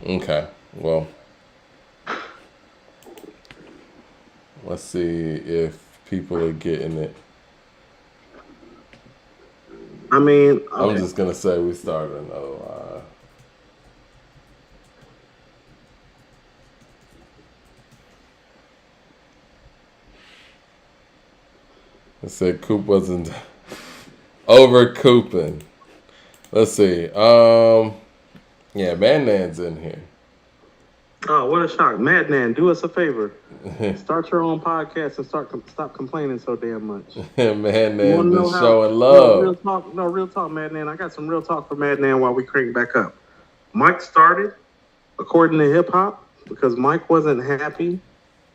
Okay. Well, let's see if people are getting it. I mean, I'm okay. just gonna say we started another line. It said Coop wasn't over cooping. Let's see. Yeah, Mandan's in here. Oh, what a shock. Madman, do us a favor. Start your own podcast and stop complaining so damn much. You want Mandan to been know how? showing No, real love. talk. No, real talk, Madman. I got some real talk for Madman while we crank back up. Mike started, according to hip hop, because Mike wasn't happy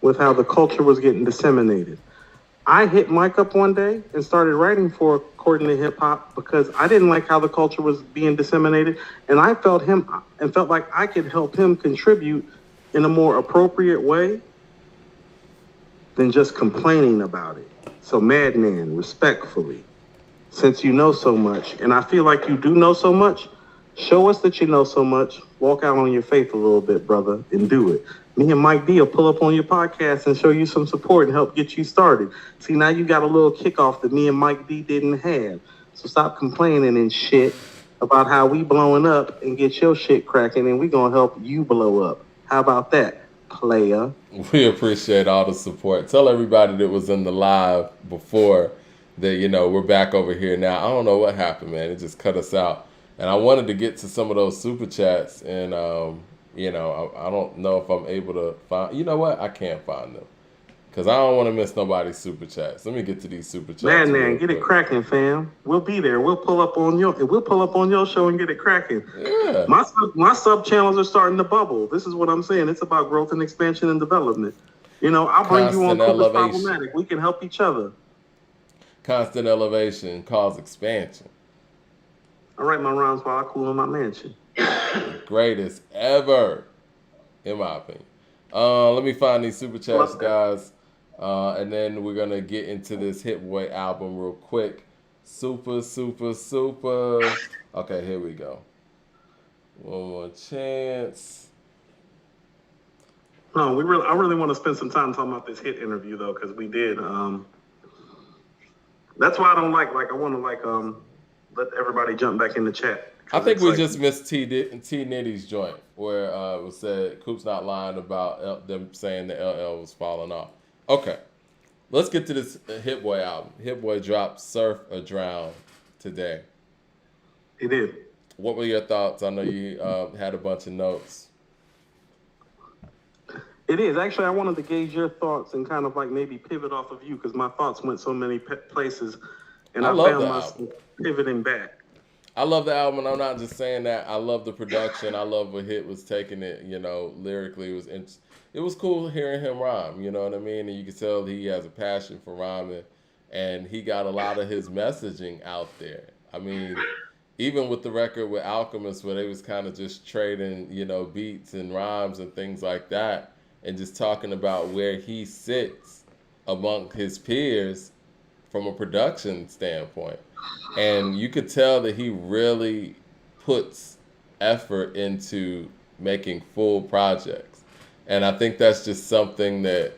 with how the culture was getting disseminated. I hit Mike up one day and started writing for According to Hip Hop because I didn't like how the culture was being disseminated, and I felt him and felt like I could help him contribute in a more appropriate way than just complaining about it. So, Madman, respectfully, since you know so much, and I feel like you do know so much, show us that you know so much. Walk out on your faith a little bit, brother, and do it. Me and Mike D will pull up on your podcast and show you some support and help get you started. See, now you got a little kickoff that me and Mike D didn't have. So stop complaining and shit about how we blowing up and get your shit cracking, and we gonna help you blow up. How about that, player? We appreciate all the support. Tell everybody that was in the live before that, we're back over here now. I don't know what happened, man. It just cut us out. And I wanted to get to some of those super chats, and I don't know if I'm able to find. You know what? I can't find them because I don't want to miss nobody's super chats. Let me get to these super chats Man, real get it quick. cracking, fam. We'll be there. We'll pull up on your show and get it cracking. Yeah, My sub channels are starting to bubble. This is what I'm saying. It's about growth and expansion and development. I'll bring you on constant Coop is elevation. problematic. We can help each other. Constant elevation cause expansion. I write my rhymes while I cool in my mansion. Greatest ever, in my opinion. Let me find these super chats, Love that. guys, and then we're gonna get into this Hit Boy album real quick. Super, super, super. Okay, here we go. One more chance. No, I really want to spend some time talking about this hit interview though, because we did. That's why I don't I want to let everybody jump back in the chat I because think it's we like just missed T Nitty's joint where it was said Coop's not lying about them saying the LL was falling off. Okay, let's get to this Hit Boy album. Hit Boy dropped "Surf or Drown" today. it is. What were your thoughts? I know you had a bunch of notes. It is. Actually, I wanted to gauge your thoughts and kind of like maybe pivot off of you because my thoughts went so many places and I I love found the album. myself pivoting back. I love the album, and I'm not just saying that. I love the production. I love what Hit was taking it. Lyrically, it was cool hearing him rhyme. You know what I mean? And you can tell he has a passion for rhyming, and he got a lot of his messaging out there. I mean, even with the record with Alchemist, where they was kind of just trading, beats and rhymes and things like that, and just talking about where he sits among his peers from a production standpoint. And you could tell that he really puts effort into making full projects. And I think that's just something that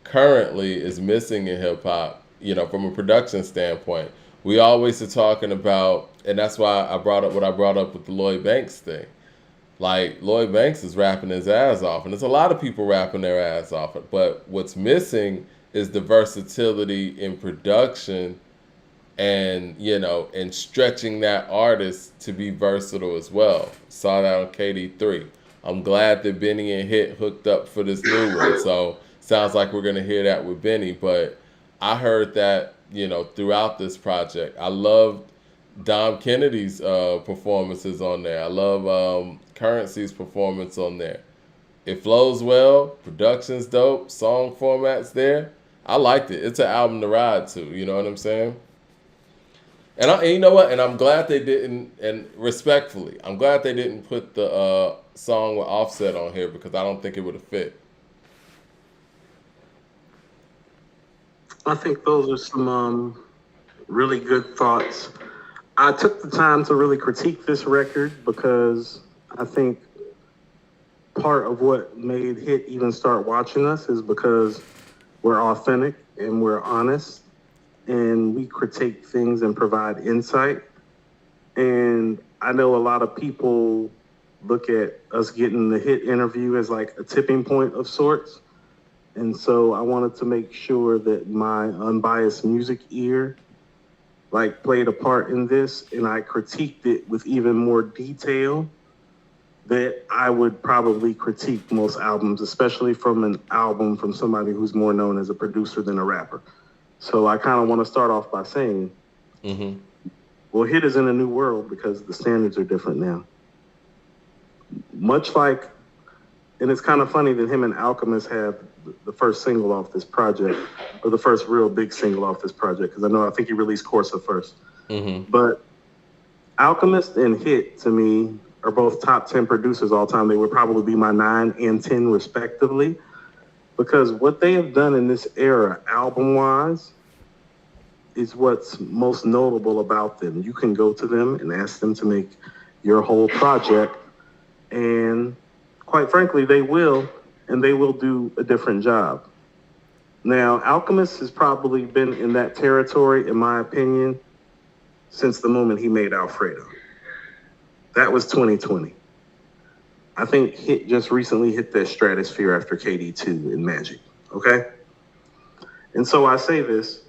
currently is missing in hip hop, from a production standpoint. We always are talking about, and that's why I brought up what I brought up with the Lloyd Banks thing. Like, Lloyd Banks is rapping his ass off, and there's a lot of people rapping their ass off. But what's missing is the versatility in production and and stretching that artist to be versatile as well. Saw that on KD3. I'm glad that Benny and Hit hooked up for this new one. So sounds like we're gonna hear that with Benny. But I heard that throughout this project. I loved Dom Kennedy's performances on there. I love Currency's performance on there. It flows well. Production's dope. Song format's there. I liked it. It's an album to ride to. You know what I'm saying? And you know what? And I'm glad they didn't. And respectfully, I'm glad they didn't put the song with Offset on here because I don't think it would have fit. I think those are some really good thoughts. I took the time to really critique this record because I think part of what made Hit even start watching us is because we're authentic and we're honest and we critique things and provide insight. And I know a lot of people look at us getting the Hit interview as like a tipping point of sorts. And so I wanted to make sure that my unbiased music ear like played a part in this, and I critiqued it with even more detail that I would probably critique most albums, especially from an album from somebody who's more known as a producer than a rapper. So I kind of want to start off by saying, well, Hit is in a new world because the standards are different now. Much like, and it's kind of funny that him and Alchemist have the first single off this project, or the first real big single off this project, because I think he released Corsa first. But Alchemist and Hit, to me, are both top 10 producers all time. They would probably be my 9 and 10 respectively, because what they have done in this era, album-wise, is what's most notable about them. You can go to them and ask them to make your whole project, and quite frankly, they will, and they will do a different job. Now, Alchemist has probably been in that territory, in my opinion, since the moment he made Alfredo. That was 2020. I think Hit just recently hit that stratosphere after KD2 and Magic, okay? And so I say this,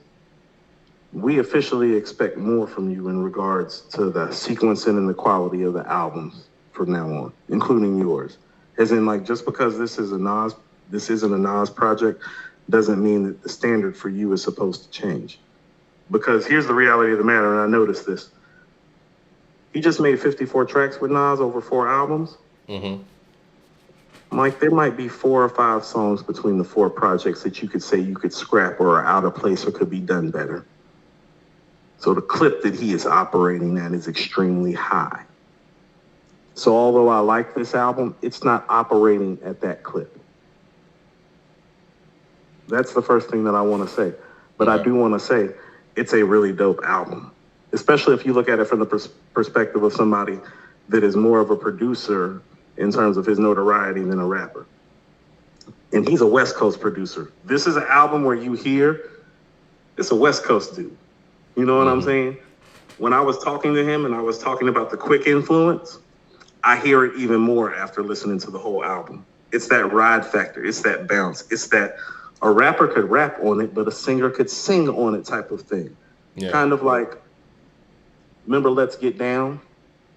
we officially expect more from you in regards to the sequencing and the quality of the albums from now on, including yours. As in, like, just because this isn't a Nas project, doesn't mean that the standard for you is supposed to change. Because here's the reality of the matter, and I noticed this. He just made 54 tracks with Nas over 4 albums. Mike, there might be 4 or 5 songs between the 4 projects that you could say you could scrap or are out of place or could be done better. So the clip that he is operating at is extremely high. So although I like this album, it's not operating at that clip. That's the first thing that I want to say. But I do want to say it's a really dope album, especially if you look at it from the perspective of somebody that is more of a producer in terms of his notoriety than a rapper. And he's a West Coast producer. This is an album where you hear, it's a West Coast dude. You know what I'm saying? When I was talking to him and I was talking about the quick influence, I hear it even more after listening to the whole album. It's that ride factor. It's that bounce. It's that a rapper could rap on it, but a singer could sing on it type of thing. Yeah. Kind of like, remember Let's Get Down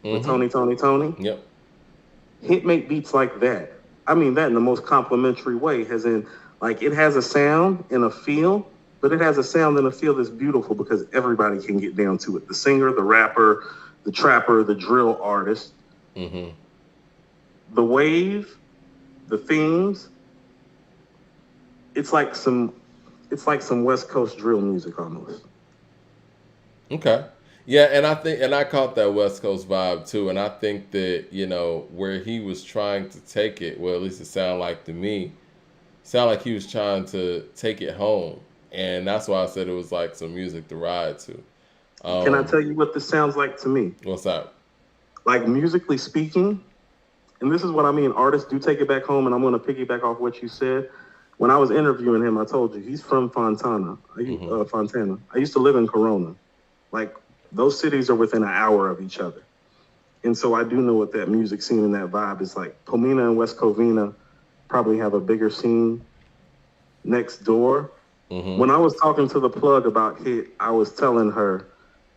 with Tony? Yep. Hit make beats like that. I mean that in the most complimentary way, as in, like, it has a sound and a feel, but it has a sound and a feel that's beautiful because everybody can get down to it. The singer, the rapper, the trapper, the drill artist. The wave, the themes, it's like some West Coast drill music almost. Okay. Yeah, and I caught that West Coast vibe too, and I think that, you know, where he was trying to take it, well, at least it sounded like to me, he was trying to take it home, and that's why I said it was like some music to ride to. Can I tell you what this sounds like to me? What's that? Like, musically speaking, and this is what I mean, artists do take it back home, and I'm going to piggyback off what you said. When I was interviewing him, I told you, he's from Fontana. I used to live in Corona. Like, those cities are within an hour of each other. And so I do know what that music scene and that vibe is like. Pomina and West Covina probably have a bigger scene next door. When I was talking to the plug about Hit, I was telling her,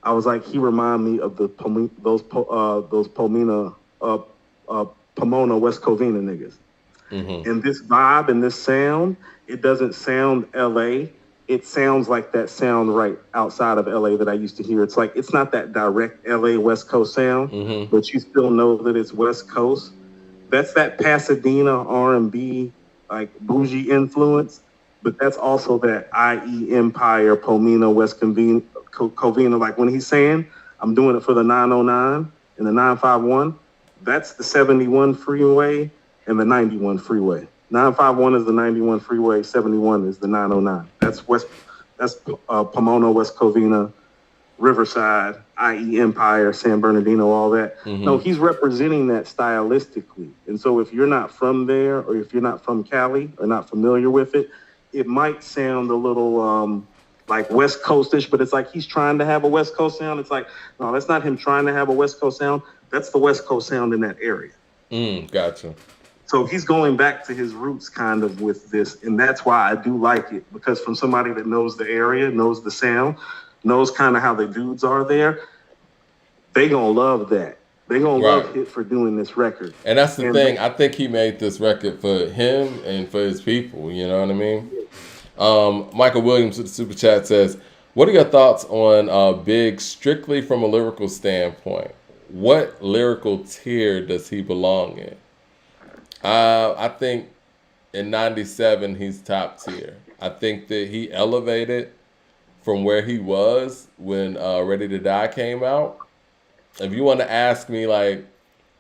I was like, he remind me of those Pomona West Covina niggas. And this vibe and this sound, it doesn't sound LA. It sounds like that sound right outside of LA that I used to hear. It's like, it's not that direct LA West Coast sound, but you still know that it's West Coast. That's that Pasadena R&B, like bougie influence, but that's also that IE Empire, Pomina, West Covina. Like when he's saying, I'm doing it for the 909 and the 951, that's the 71 freeway and the 91 freeway. 951 is the 91 freeway, 71 is the 909. That's Pomona, West Covina, Riverside, i.e. Empire, San Bernardino, all that. No, Mm-hmm. he's representing that stylistically. And so if you're not from there, or if you're not from Cali or not familiar with it, it might sound a little like West Coastish, but it's like he's trying to have a West Coast sound. It's like, no, that's not him trying to have a West Coast sound. That's the West Coast sound in that area. Gotcha. So he's going back to his roots kind of with this. And that's why I do like it, because from somebody that knows the area, knows the sound, knows kind of how the dudes are there, they gonna love that. They gonna Right. love Hit for doing this record. And that's the And thing. I think he made this record for him and for his people. You know what I mean? Michael Williams with the super chat says, "What are your thoughts on Big strictly from a lyrical standpoint? What lyrical tier does he belong in?" I think in '97 he's top tier. I think that he elevated from where he was when Ready to Die came out. If you want to ask me like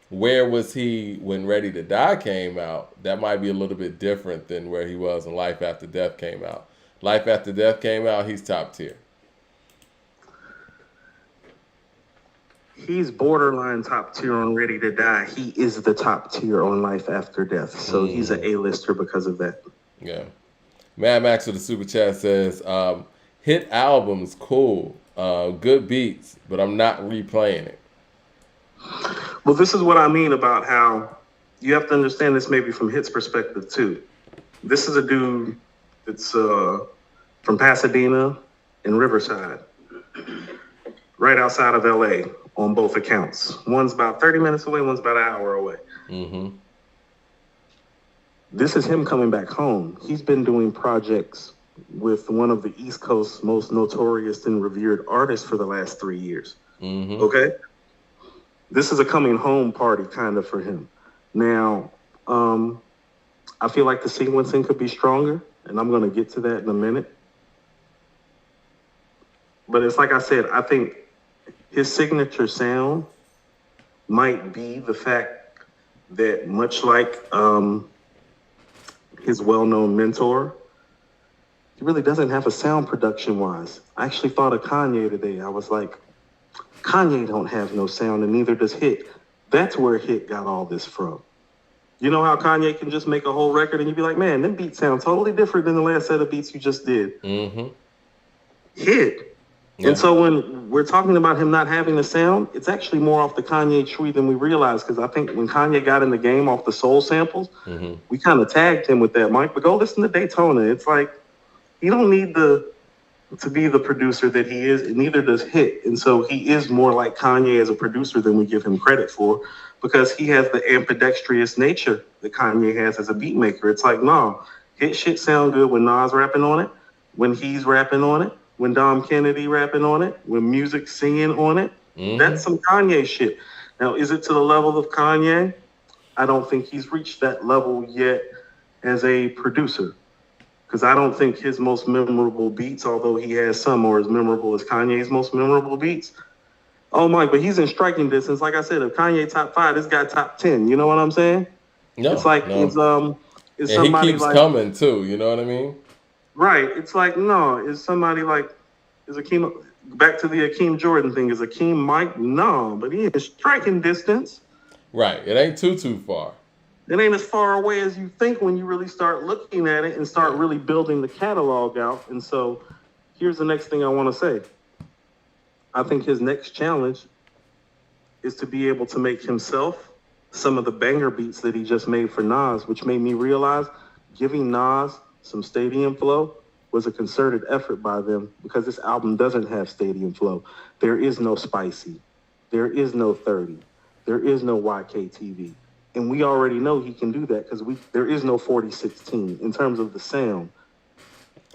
where was he when Ready to Die came out, that might be a little bit different than where he was when Life After Death came out. Life After Death came out, he's top tier. he's borderline top tier on Ready to Die. He is the top tier on Life After Death. So he's an A-lister because of that. Yeah. Mad Max with the super chat says, "Hit albums, cool, good beats, but I'm not replaying it." Well, this is what I mean about how you have to understand this maybe from Hit's perspective too. This is a dude that's from Pasadena and Riverside, right outside of LA on both accounts. One's about 30 minutes away, one's about an hour away. Mm-hmm. This is him coming back home. He's been doing projects with one of the East Coast's most notorious and revered artists for the last 3 years. Mm-hmm. Okay? This is a coming home party kind of for him. Now, I feel like the sequencing could be stronger, and I'm going to get to that in a minute. But it's like I said, I think his signature sound might be the fact that much like his well-known mentor, he really doesn't have a sound production-wise. I actually thought of Kanye today. I was like, Kanye don't have no sound, and neither does Hit. That's where Hit got all this from. You know how Kanye can just make a whole record and you'd be like, man, them beats sound totally different than the last set of beats you just did. Mm-hmm. Hit. Yeah. And so when we're talking about him not having a sound, it's actually more off the Kanye tree than we realize. Because I think when Kanye got in the game off the soul samples, we kind of tagged him with that, Mike. But go listen to Daytona. It's like, he don't need to be the producer that he is, and neither does Hit. And so he is more like Kanye as a producer than we give him credit for, because he has the ambidextrous nature that Kanye has as a beat maker. It's like, no, Hit shit sound good when Nas rapping on it, when he's rapping on it, when Dom Kennedy rapping on it, when Music singing on it. That's some Kanye shit. Now, is it to the level of Kanye? I don't think he's reached that level yet as a producer. Because I don't think his most memorable beats, although he has some, are as memorable as Kanye's most memorable beats. Oh, Mike, but he's in striking distance. Like I said, if Kanye top 5, this guy top 10. You know what I'm saying? No, it's like no. it's and somebody he keeps like, coming too. You know what I mean? Right. It's like, no, is somebody like, is Akeem, back to the Akeem Jordan thing, is Akeem Mike? No, but he is striking distance. Right. It ain't too far. It ain't as far away as you think when you really start looking at it and start really building the catalog out. And so here's the next thing I want to say. I think his next challenge is to be able to make himself some of the banger beats that he just made for Nas, which made me realize giving Nas some stadium flow was a concerted effort by them, because this album doesn't have stadium flow. There is no Spicy. There is no 30. There is no YKTV. And we already know he can do that, because there is no 4016 in terms of the sound.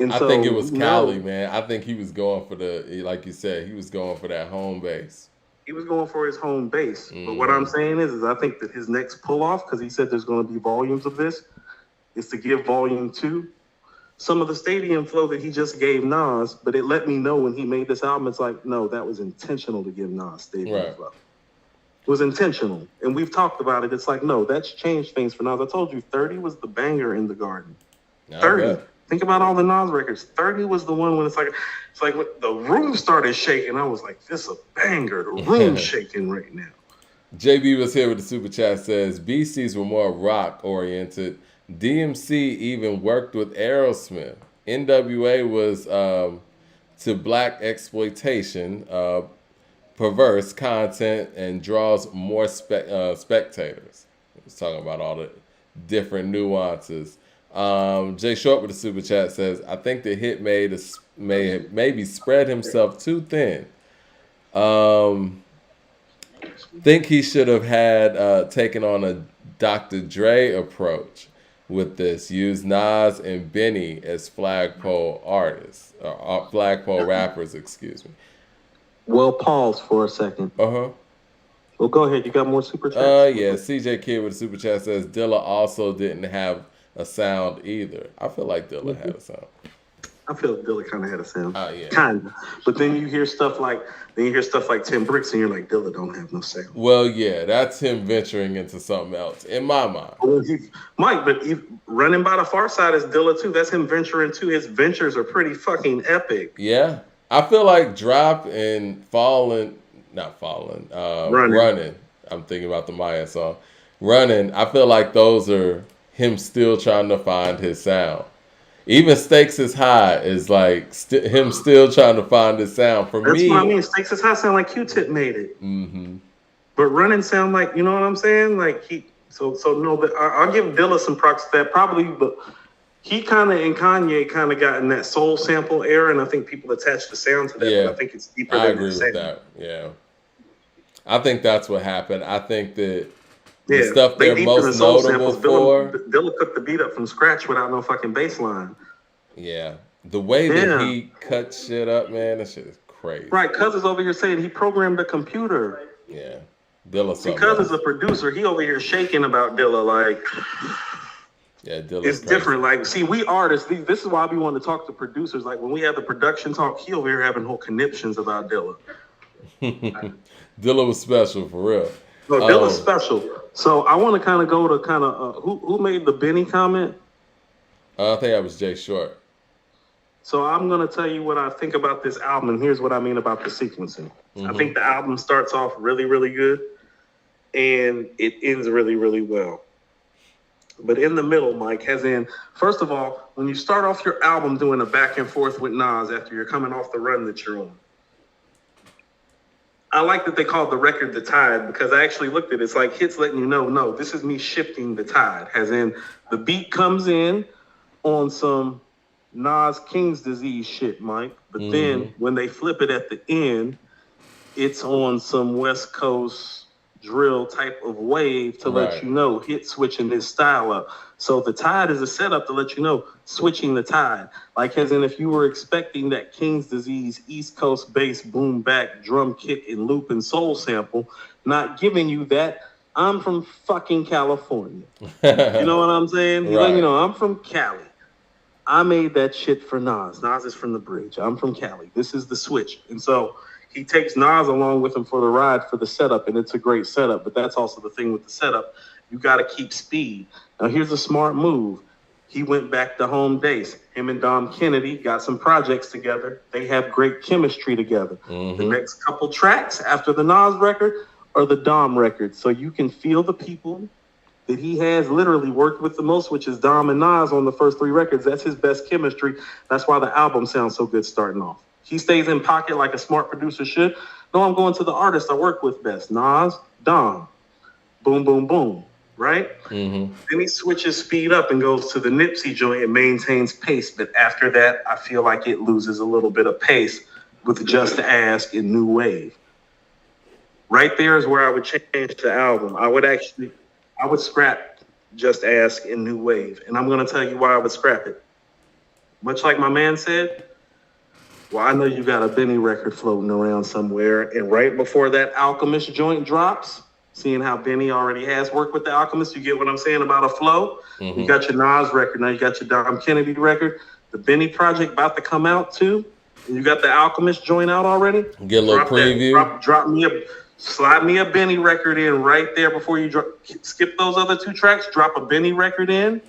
And I so, think it was Cali, man. I think he was going for like you said, he was going for that home base. He was going for his home base. But what I'm saying is I think that his next pull-off, because he said there's going to be volumes of this, is to give volume 2 some of the stadium flow that he just gave Nas. But it let me know when he made this album, it's like, no, that was intentional to give Nas stadium flow. It was intentional. And we've talked about it. It's like, no, that's changed things for Nas. I told you 30 was the banger in the Garden. 30. Think about all the Nas records. 30 was the one when it's like when the room started shaking. I was like, this is a banger. The room's shaking right now. JB was here with the super chat. Says BCs were more rock oriented. DMC even worked with Aerosmith. NWA was to black exploitation, perverse content, and draws more spectators. It's talking about all the different nuances. Jay Short with the super chat says, I think the hit maybe spread himself too thin. Think he should have had taken on a Dr. Dre approach with this. Use Nas and Benny as flagpole artists, flagpole rappers, excuse me. Well, pause for a second. Well, go ahead. You got more super chats? Yeah. CJ Kid with the super chat says Dilla also didn't have a sound either. I feel like Dilla had a sound. I feel Dilla kind of had a sound. Oh yeah. Kind of. But then you hear stuff like Tim Bricks, and you're like, Dilla don't have no sound. Well, yeah, that's him venturing into something else in my mind. Mike, but Running by the Far Side is Dilla too. That's him venturing too. His ventures are pretty fucking epic. Yeah, I feel like Drop and Running. I'm thinking about the Maya song. Running. I feel like those are him still trying to find his sound. Even Stakes is High is like him still trying to find his sound. For That's me, what I mean. Stakes is High sound like Q-Tip made it. Mm-hmm. But Running sound like, you know what I'm saying? Like no, but I'll give Dilla some props to that probably, but he kind of and Kanye kind of got in that soul sample era, and I think people attach the sound to that. Yeah, but I think it's deeper. I agree with that. Yeah, I think that's what happened. I think that. The stuff they're most notable for. Dilla cooked the beat up from scratch without no fucking bass line. Yeah. The way that he cut shit up, man, that shit is crazy. Right, Cuz is over here saying he programmed a computer. Yeah. Dilla something. Because as a producer, he over here shaking about Dilla like. Yeah, Dilla. It's different. Like, see, we artists, this is why we want to talk to producers. Like, when we have the production talk, he over here having whole conniptions about Dilla. Dilla was special, for real. No, Dilla's special. So I want to kind of go to who made the Benny comment? I think that was Jay Short. So I'm going to tell you what I think about this album, and here's what I mean about the sequencing. Mm-hmm. I think the album starts off really, really good, and it ends really, really well. But in the middle, Mike, first of all, when you start off your album doing a back and forth with Nas after you're coming off the run that you're on, I like that they called the record The Tide, because I actually looked at it. It's like Hits letting you know, no, this is me shifting the tide. As in, the beat comes in on some Nas King's Disease shit, Mike. But then when they flip it at the end, it's on some West Coast drill type of wave to let you know Hit switching his style up. So the Tide is a setup to let you know switching the tide. Like, as in, if you were expecting that King's Disease East Coast bass boom back drum kick and loop and soul sample, not giving you that. I'm from fucking California. You know what I'm saying? Right. Like, I'm from Cali. I made that shit for Nas. Nas is from the bridge. I'm from Cali. This is the switch. And so he takes Nas along with him for the ride for the setup, and it's a great setup. But that's also the thing with the setup. You got to keep speed. Now, here's a smart move. He went back to home base. Him and Dom Kennedy got some projects together. They have great chemistry together. Mm-hmm. The next couple tracks after the Nas record are the Dom records. So you can feel the people that he has literally worked with the most, which is Dom and Nas on the first 3 records. That's his best chemistry. That's why the album sounds so good starting off. He stays in pocket like a smart producer should. No, I'm going to the artist I work with best. Nas, Dom. Boom, boom, boom. Right? Mm-hmm. Then he switches speed up and goes to the Nipsey joint and maintains pace. But after that, I feel like it loses a little bit of pace with Just Ask and New Wave. Right there is where I would change the album. I would scrap Just Ask and New Wave. And I'm going to tell you why I would scrap it. Much like my man said, well, I know you got a Benny record floating around somewhere. And right before that Alchemist joint drops, seeing how Benny already has worked with the Alchemist, you get what I'm saying about a flow? Mm-hmm. You got your Nas record. Now you got your Dom Kennedy record. The Benny project about to come out too. And you got the Alchemist joint out already. Get a little preview. Slide me a Benny record in right there before you skip those other 2 tracks. Drop a Benny record in.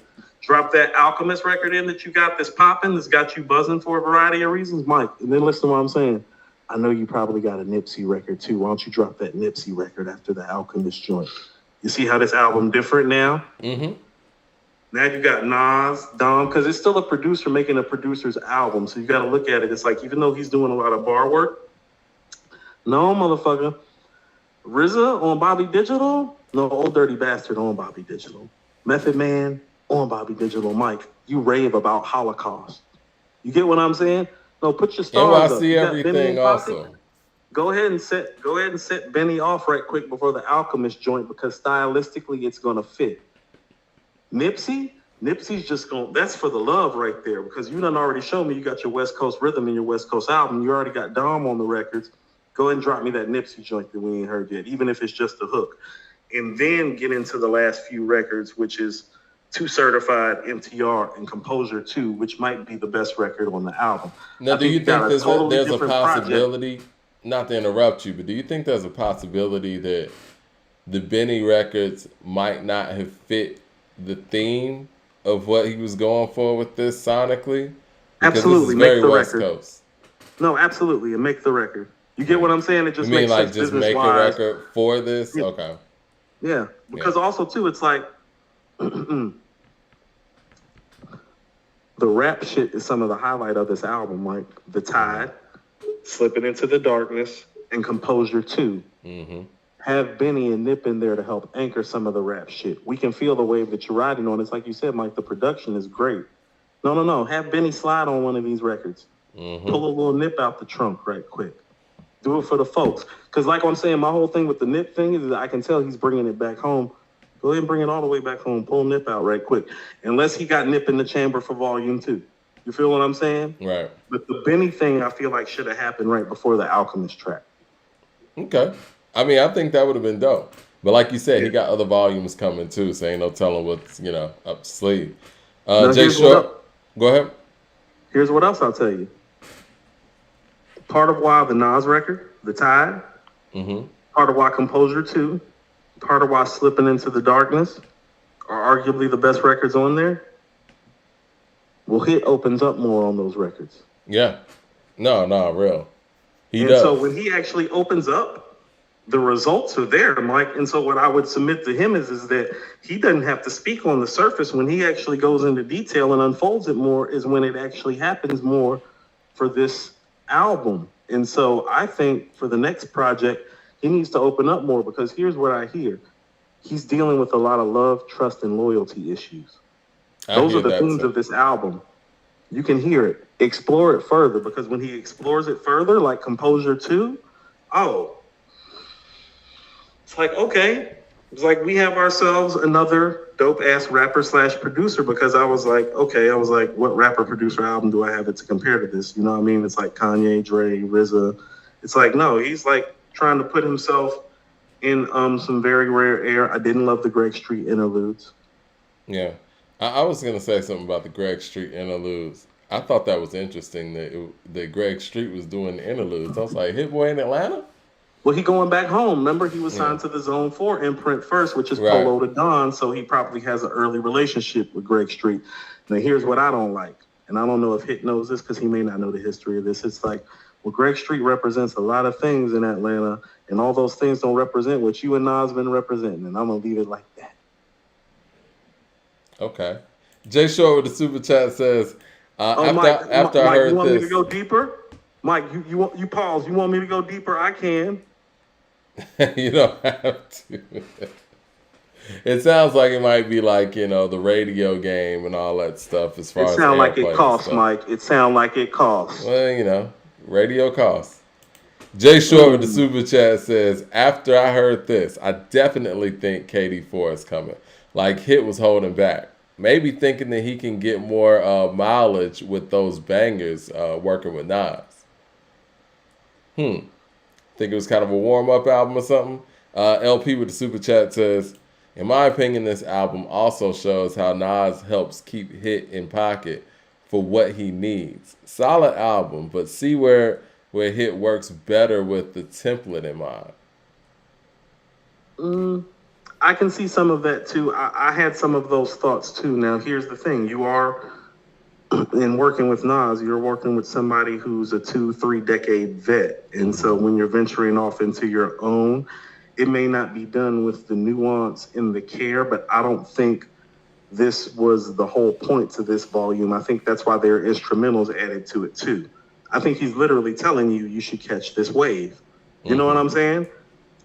Drop that Alchemist record in that you got that's popping, that's got you buzzing for a variety of reasons, Mike. And then listen to what I'm saying. I know you probably got a Nipsey record too. Why don't you drop that Nipsey record after the Alchemist joint? You see how this album different now? Mm-hmm. Now you got Nas, Dom, because it's still a producer making a producer's album. So you got to look at it. It's like, even though he's doing a lot of bar work, no, motherfucker. RZA on Bobby Digital? No, Old Dirty Bastard on Bobby Digital. Method Man on Bobby Digital. Mike, you rave about Holocaust. You get what I'm saying? No, put your stars up. NYC everything also. Go ahead and set Benny off right quick before the Alchemist joint, because stylistically it's gonna fit. Nipsey's just that's for the love right there, because you done already showed me you got your West Coast rhythm in your West Coast album. You already got Dom on the records. Go ahead and drop me that Nipsey joint that we ain't heard yet, even if it's just a hook. And then get into the last few records, which is 2 Certified, MTR, and Composure 2, which might be the best record on the album. Now, do you think there's a possibility, not to interrupt you, but do you think there's a possibility that the Benny records might not have fit the theme of what he was going for with this sonically? Because absolutely, this is very make the West record. Coast. No, absolutely, and make the record. You get what I'm saying? It just you mean makes like sense just make a record for this? Yeah. Okay. Yeah, because also too, it's like the rap shit is some of the highlight of this album, like The Tide, Slipping Into the Darkness, and Composure 2. Mm-hmm. Have Benny and Nip in there to help anchor some of the rap shit. We can feel the wave that you're riding on. It's like you said, Mike, the production is great. No. Have Benny slide on one of these records. Mm-hmm. Pull a little Nip out the trunk right quick. Do it for the folks. Because like I'm saying, my whole thing with the Nip thing is that I can tell he's bringing it back home. Go ahead and bring it all the way back home. Pull Nip out right quick. Unless he got Nip in the chamber for volume 2. You feel what I'm saying? Right. But the Benny thing, I feel like should have happened right before the Alchemist track. Okay. I mean, I think that would have been dope. But like you said, he got other volumes coming too, so ain't no telling what's, up the sleeve. Jay Short, go ahead. Here's what else I'll tell you. Part of why the Nas record, The Tide, part of why Composure 2, part of why Slipping Into the Darkness are arguably the best records on there. Well, Hit opens up more on those records. Yeah. No, real. He does. So when he actually opens up, the results are there, Mike. And so what I would submit to him is that he doesn't have to speak on the surface. When he actually goes into detail and unfolds it more is when it actually happens more for this album. And so I think for the next project, he needs to open up more, because here's what I hear. He's dealing with a lot of love, trust, and loyalty issues. Those are the themes of this album. You can hear it. Explore it further, because when he explores it further, like Composure 2, it's like, okay. It's like we have ourselves another dope-ass rapper / producer, because I was like, what rapper-producer album do I have it to compare to this? You know what I mean? It's like Kanye, Dre, RZA. It's like, no, he's like trying to put himself in some very rare air. I didn't love the Greg Street interludes. Yeah. I was going to say something about the Greg Street interludes. I thought that was interesting that Greg Street was doing the interludes. I was like, Hit Boy in Atlanta? Well, he going back home. Remember, he was signed to the Zone 4 imprint first, which is Polo to Don, so he probably has an early relationship with Greg Street. Now, here's what I don't like, and I don't know if Hit knows this because he may not know the history of this. It's like, well, Greg Street represents a lot of things in Atlanta, and all those things don't represent what you and Nas been representing, and I'm going to leave it like that. Okay. Jay Short with the super chat says, after Mike, I heard you want this. me to go deeper? Mike, you pause. You want me to go deeper? I can. You don't have to. It sounds like it might be like, the radio game and all that stuff as far as it sounds like it costs, Mike. It sounds like it costs. Well, radio costs. Jay Short with the super chat says, after I heard this, I definitely think KD4 is coming. Like Hit was holding back. Maybe thinking that he can get more mileage with those bangers working with Nas. Think it was kind of a warm-up album or something? LP with the super chat says, in my opinion, this album also shows how Nas helps keep Hit in pocket for what he needs. Solid album, but see where Hit works better with the template in mind. I can see some of that too. I had some of those thoughts too. Now, here's the thing: you are in working with Nas, you're working with somebody who's a 2-3 decade vet, and so when you're venturing off into your own, it may not be done with the nuance and the care. But I don't think this was the whole point to this volume. I think that's why there are instrumentals added to it too. I think he's literally telling you you should catch this wave. You know what I'm saying?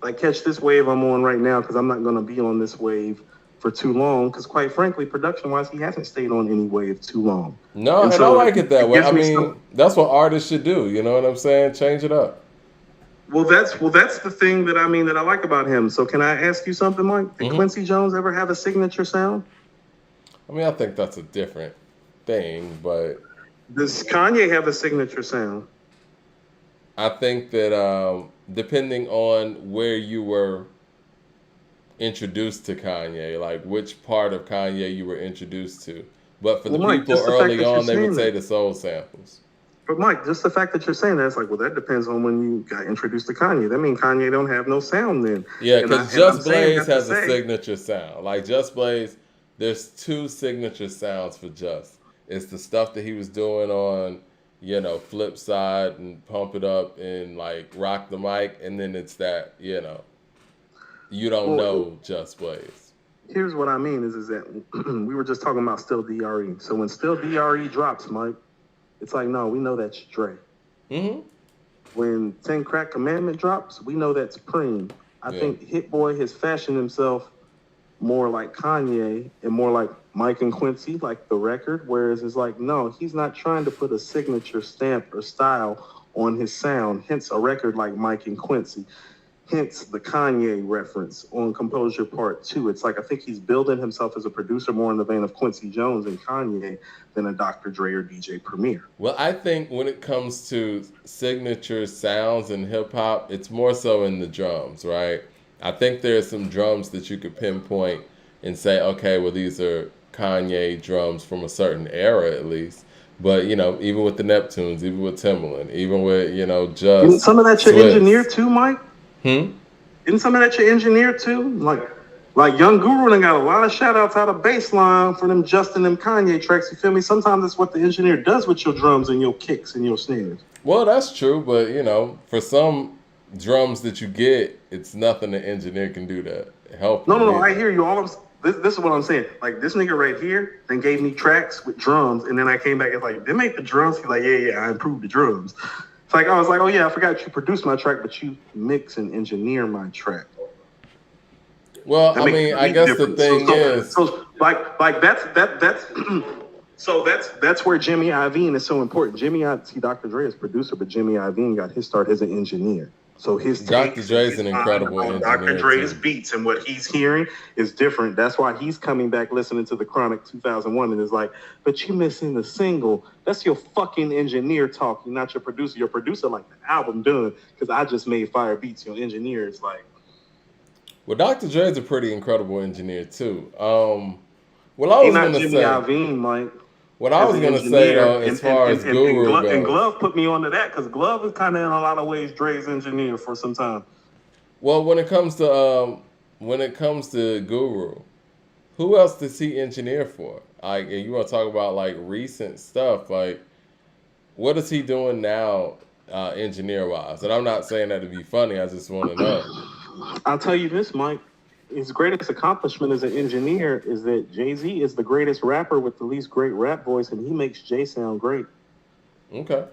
Like, catch this wave I'm on right now, because I'm not going to be on this wave for too long, because quite frankly, production-wise, he hasn't stayed on any wave too long. No, and so I like it that way. I mean, some... that's what artists should do. You know what I'm saying? Change it up. Well, that's the thing that I like about him. So can I ask you something, Mike? Did Quincy Jones ever have a signature sound? I mean, I think that's a different thing, but does Kanye have a signature sound? I think that depending on where you were introduced to Kanye, like which part of Kanye you were introduced to. But for the Mike, people early on, they would say the soul samples. But Mike, just the fact that you're saying that, it's like, well, that depends on when you got introduced to Kanye. That means Kanye don't have no sound then. Yeah, because Just Blaze has a signature sound. Like Just Blaze, there's two signature sounds for Just. It's the stuff that he was doing on, you know, Flip Side and Pump It Up and like Rock the Mic, and then it's that, you know, you don't know Just Blaze. Here's what I mean is that we were just talking about Still DRE. So when Still DRE drops, Mike, it's like, no, we know that's Dre. When 10 Crack Commandment drops, we know that's Preem. I think Hit Boy has fashioned himself more like Kanye and more like Mike and Quincy, like the record, whereas it's like, no, he's not trying to put a signature stamp or style on his sound, hence a record like Mike and Quincy. Hence the Kanye reference on Composure Part 2. It's like, I think he's building himself as a producer more in the vein of Quincy Jones and Kanye than a Dr. Dre or DJ Premier. Well, I think when it comes to signature sounds in hip-hop, it's more so in the drums, right? I think there's some drums that you could pinpoint and say, okay, well, these are Kanye drums from a certain era at least. But, you know, even with the Neptunes, even with Timbaland, even with, you know, Just Isn't some of that your engineer too, Mike? Isn't some of that your engineer too? Like Young Guru done got a lot of shout outs out of baseline for them Justin and Kanye tracks. You feel me? Sometimes that's what the engineer does with your drums and your kicks and your snares. Well, that's true, but you know, for some drums that you get, it's nothing the engineer can do to help. No, I hear you. This is what I'm saying. Like, this nigga right here then gave me tracks with drums, and then I came back and like, they make the drums. He's like, yeah, I improved the drums. It's like, I was like, oh yeah, I forgot you produced my track, but you mix and engineer my track. Well, I mean, I guess the thing is, that's where Jimmy Iovine is so important. Dr. Dre is producer, but Jimmy Iovine got his start as an engineer. So his Dr. Dre's an incredible engineer. Dr. Dre's beats and what he's hearing is different. That's why he's coming back listening to the Chronic 2001 and is like, but you missing the single. That's your fucking engineer talking, not your producer. Your producer like the album done because I just made fire beats. Your engineer is like. Well, Dr. Dre's a pretty incredible engineer too. Well, I was going to say Jimmy Iovine, Mike. What I was going to say, though, as far as Guru goes. And Glove put me onto that, because Glove is kind of in a lot of ways Dre's engineer for some time. Well, when it comes to Guru, who else does he engineer for? Like, and you want to talk about, like, recent stuff. Like, what is he doing now, engineer-wise? And I'm not saying that to be funny. I just want to know. I'll tell you this, Mike. His greatest accomplishment as an engineer is that Jay-Z is the greatest rapper with the least great rap voice, and he makes Jay sound great. Okay.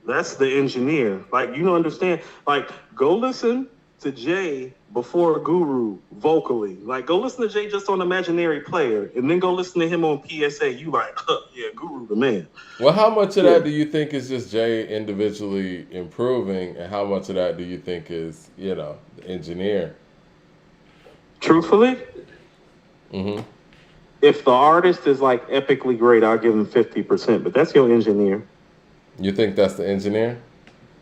That's the engineer. Like, you don't understand. Like, go listen to Jay before Guru vocally. Like, go listen to Jay just on Imaginary Player, and then go listen to him on PSA. You like, yeah, Guru the man. Well, how much of that do you think is just Jay individually improving, and how much of that do you think is, you know, the engineer? Truthfully, if the artist is like epically great, I'll give him 50%. But that's your engineer. You think that's the engineer?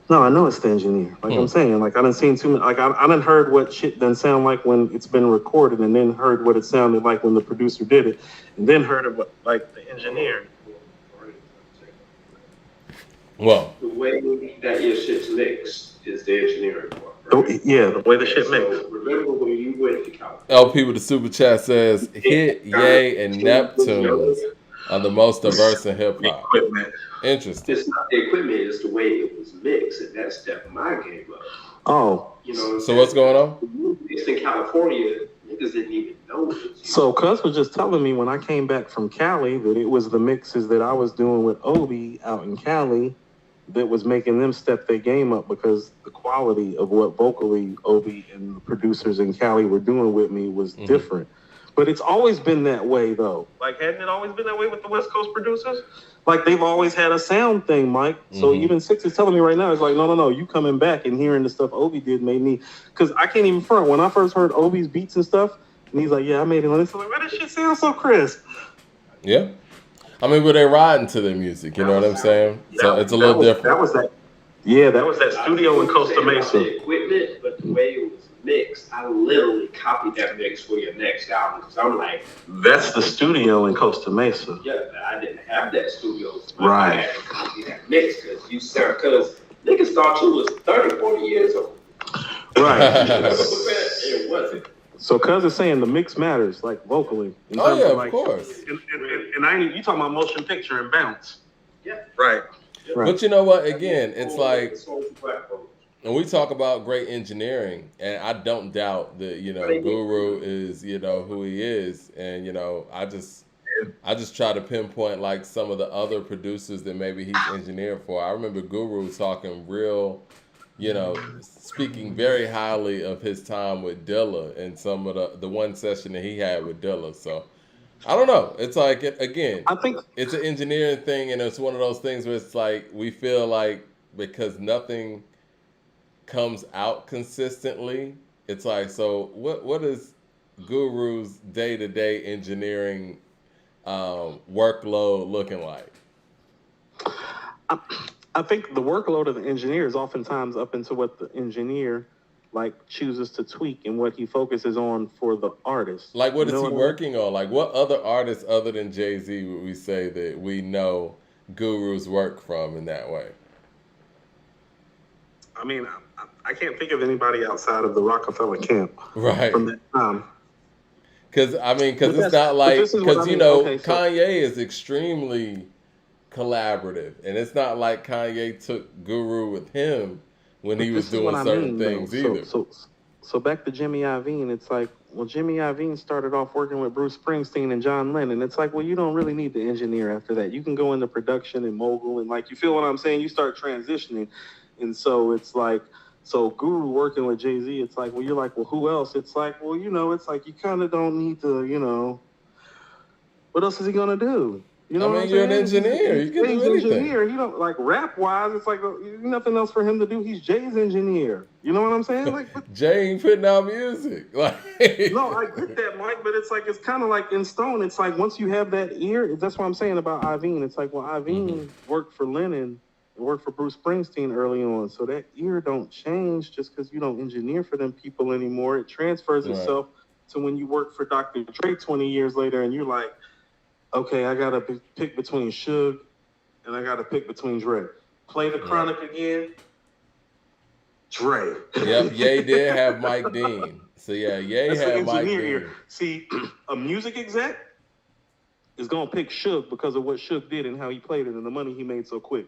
No, I know it's the engineer. Like I'm saying, like I done seen too many. Like I done heard what shit done sound like when it's been recorded, and then heard what it sounded like when the producer did it, and then heard of what like the engineer. Well, the way that your shit licks is the engineering part, The way the shit mixed. So remember when you went to California? LP with the super chat says, Hit, Ye, and Neptunes are the most diverse in hip hop. Equipment. Interesting. It's not the equipment, it's the way it was mixed, and that stepped my game up. Oh. You know So what's going on? Mixed in California, niggas didn't even know it. So Cuz was just telling me when I came back from Cali that it was the mixes that I was doing with Obi out in Cali that was making them step their game up, because the quality of what vocally Obi and the producers in Cali were doing with me was different. But it's always been that way, though. Like, hadn't it always been that way with the West Coast producers? Like, they've always had a sound thing, Mike. So even Six is telling me right now, it's like, no, you coming back and hearing the stuff Obi did made me... Because I can't even front. When I first heard Obi's beats and stuff, and he's like, yeah, I made it on this. I'm like, why does shit sound so crisp? Yeah. I mean, but they're riding to their music, you know what I'm saying? So it's a little different. That was that studio in Costa Mesa. The equipment, but the way it was mixed, I literally copied that mix for your next album. Because I'm like, that's the studio in Costa Mesa. Yeah, I didn't have that studio. Right. I had to copy that mix because niggas thought you was 30, 40 years old. Right. It wasn't. So Cuz is saying the mix matters, like vocally. Oh yeah, of course. And I ain't, you talking about motion picture and bounce. Yeah. Right. But you know what? Again, it's like, and we talk about great engineering, and I don't doubt that, you know, Guru is, you know, who he is. And, you know, I just try to pinpoint like some of the other producers that maybe he's engineered for. I remember Guru talking real, you know, speaking very highly of his time with Dilla and some of the one session that he had with Dilla. So I don't know. It's like, again, I think it's an engineering thing, and it's one of those things where it's like we feel like because nothing comes out consistently, it's like, so what is Guru's day-to-day engineering workload looking like? I think the workload of the engineer is oftentimes up into what the engineer like chooses to tweak and what he focuses on for the artist. Like, what is he working on? Like, what other artists other than Jay-Z would we say that we know Guru's work from in that way? I mean, I can't think of anybody outside of the Rockefeller camp. Right. From that time. Because it's not like, because, you know, Kanye is extremely collaborative, and it's not like Kanye took Guru with him when he was doing certain things either. So back to Jimmy Iovine, it's like, well, Jimmy Iovine started off working with Bruce Springsteen and John Lennon. It's like, well, you don't really need to engineer after that. You can go into production and mogul, and like, you feel what I'm saying? You start transitioning. And so it's like, so Guru working with Jay-Z, it's like, well, you're like, well, who else? It's like, well, you know, it's like, you kind of don't need to, you know, what else is he going to do? You know, I mean, you're an engineer. You can do anything. Engineer. You know, like rap wise, it's like nothing else for him to do. He's Jay's engineer. You know what I'm saying? Like Jay ain't putting out music. Like no, I get that, Mike, but it's like it's kind of like in stone. It's like once you have that ear, that's what I'm saying about Iovine. It's like, well, Iovine worked for Lennon and worked for Bruce Springsteen early on, so that ear don't change just because you don't engineer for them people anymore. It transfers itself to when you work for Dr. Dre 20 years later, and you're like, okay, I got to pick between Suge and I got to pick between Dre. Play the Chronic again, Dre. Yep, Ye did have Mike Dean. So, yeah, Ye had Mike Dean. Here. See, a music exec is going to pick Suge because of what Suge did and how he played it and the money he made so quick.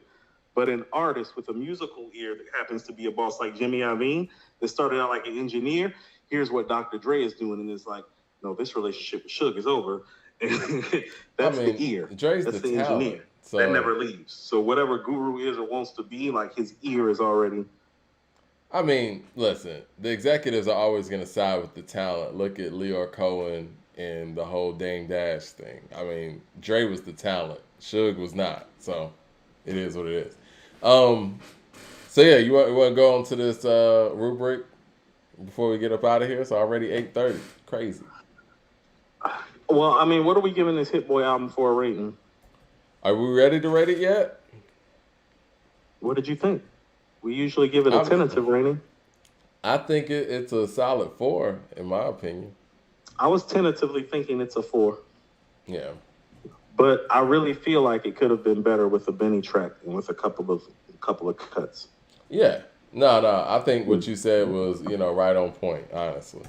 But an artist with a musical ear that happens to be a boss like Jimmy Iovine that started out like an engineer, here's what Dr. Dre is doing, and it's like, no, this relationship with Suge is over. That's the ear. Dre's that's the talent, engineer. so. That never leaves. So whatever Guru is or wants to be, like his ear is already. I mean, listen, the executives are always going to side with the talent. Look at Leor Cohen and the whole Dame Dash thing. I mean, Dre was the talent. Suge was not. So it is what it is. So yeah, you want to go on to this rubric before we get up out of here? It's already 8:30. Crazy. Well, I mean, what are we giving this Hit Boy album for a rating? Are we ready to rate it yet? What did you think? We usually give it a tentative rating. I think it's a solid 4, in my opinion. I was tentatively thinking it's a 4. Yeah. But I really feel like it could have been better with a Benny track and with a couple of cuts. Yeah. No. I think what you said was, right on point. Honestly,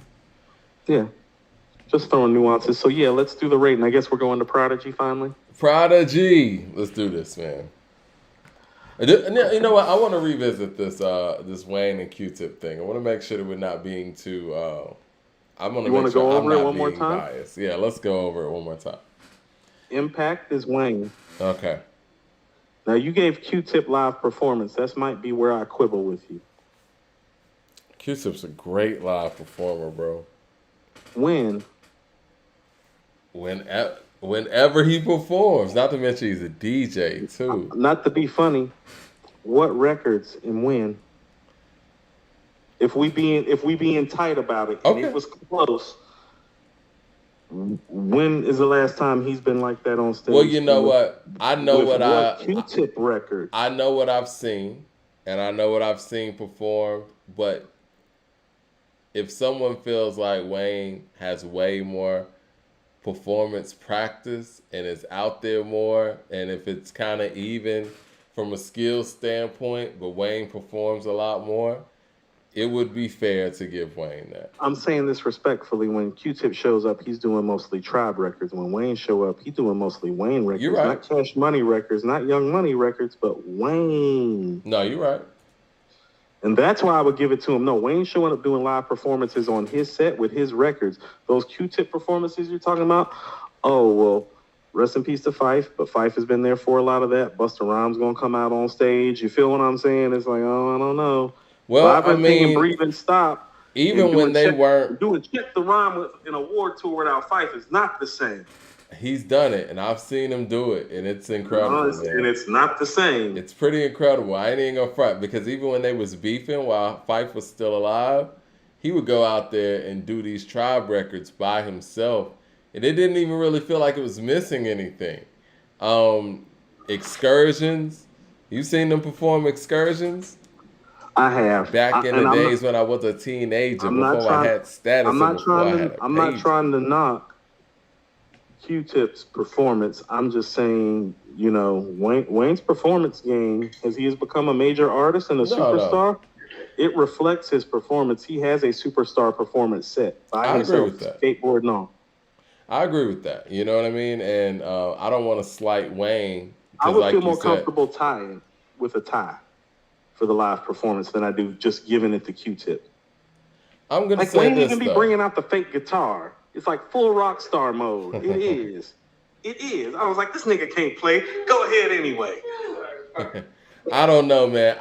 Yeah, just throwing nuances. So yeah, let's do the rating. I guess we're going to Prodigy finally. Prodigy. Let's do this, man. You know what? I want to revisit this Wayne and Q-Tip thing. I want to make sure that we're not being too. I want to You want make to sure go I'm over it not one more being time? biased. Yeah, let's go over it one more time. Impact is Wayne. Okay. Now you gave Q-Tip live performance. That might be where I quibble with you. Q-Tip's a great live performer, bro. When? Whenever he performs, not to mention he's a DJ too. Not to be funny, what records and when? If we being tight about it, and it Okay. was close. When is the last time he's been like that on stage? Well, you know with, what? with what Q-Tip records? I know what I've seen, and I know what I've seen perform. But if someone feels like Wayne has way more performance practice and is out there more, and if it's kind of even from a skill standpoint, but Wayne performs a lot more, it would be fair to give Wayne that. I'm saying this respectfully. When Q-Tip shows up, he's doing mostly Tribe records. When Wayne show up, he's doing mostly Wayne records. You're right. Not Cash Money records, not Young Money records, but Wayne. No, you're right. And that's why I would give it to him. No, Wayne showing up doing live performances on his set with his records. Those Q-Tip performances you're talking about, oh, well, rest in peace to Fife, but Fife has been there for a lot of that. Busta Rhymes going to come out on stage. You feel what I'm saying? It's like, oh, I don't know. Well, Vibrant Thing and Breathe and Stop. even and when they weren't, doing Check the Rhyme with an award tour without Fife is not the same. he's done it, and I've seen him do it, and it's incredible. And it's not the same. It's pretty incredible. I ain't even gonna front, because even when they was beefing while Fife was still alive, he would go out there and do these Tribe records by himself, and it didn't even really feel like it was missing anything. Excursions, you seen them perform Excursions? I have. Back in the days when I was a teenager, before I had status. I'm not trying to knock Q-Tip's performance. I'm just saying, Wayne's performance game, as he has become a major artist and a superstar, it reflects his performance. He has a superstar performance set by himself, agree with that. Skateboarding on. I agree with that. You know what I mean? And I don't want to slight Wayne. I would feel more comfortable tying with a tie for the live performance than I do just giving it to Q-Tip. I'm gonna say Wayne this, even be bringing out the fake guitar. It's like full rock star mode. It is. It is. I was like, this nigga can't play. Go ahead anyway. I don't know, man.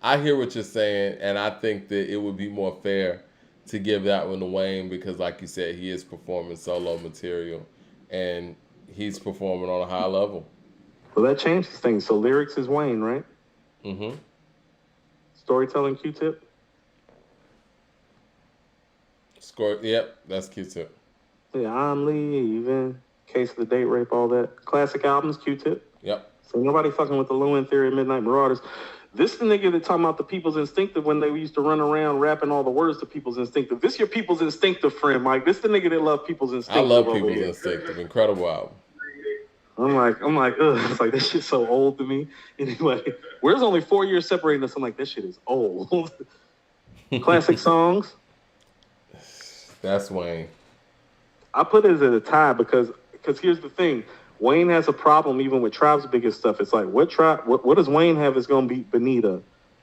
I hear what you're saying, and I think that it would be more fair to give that one to Wayne because, like you said, he is performing solo material, and he's performing on a high level. Well, that changes things. So lyrics is Wayne, right? Mm-hmm. Storytelling Q-Tip? Yep, that's Q-Tip. Yeah, I'm leaving. Case of the Date Rape, all that. Classic albums, Q-Tip. Yep. So nobody fucking with the Low End Theory and Midnight Marauders. This is the nigga that talking about the People's Instinctive when they used to run around rapping all the words to People's Instinctive. This your People's Instinctive friend, Mike. This the nigga that love People's Instinctive. I love People's Instinctive. Incredible album. I'm like, ugh. It's like, this shit's so old to me. Anyway, where's only 4 years separating us? I'm like, this shit is old. Classic songs. That's Wayne. I put it as a tie because here's the thing. Wayne has a problem even with Tribe's biggest stuff. It's like, what does Wayne have is going to beat Benita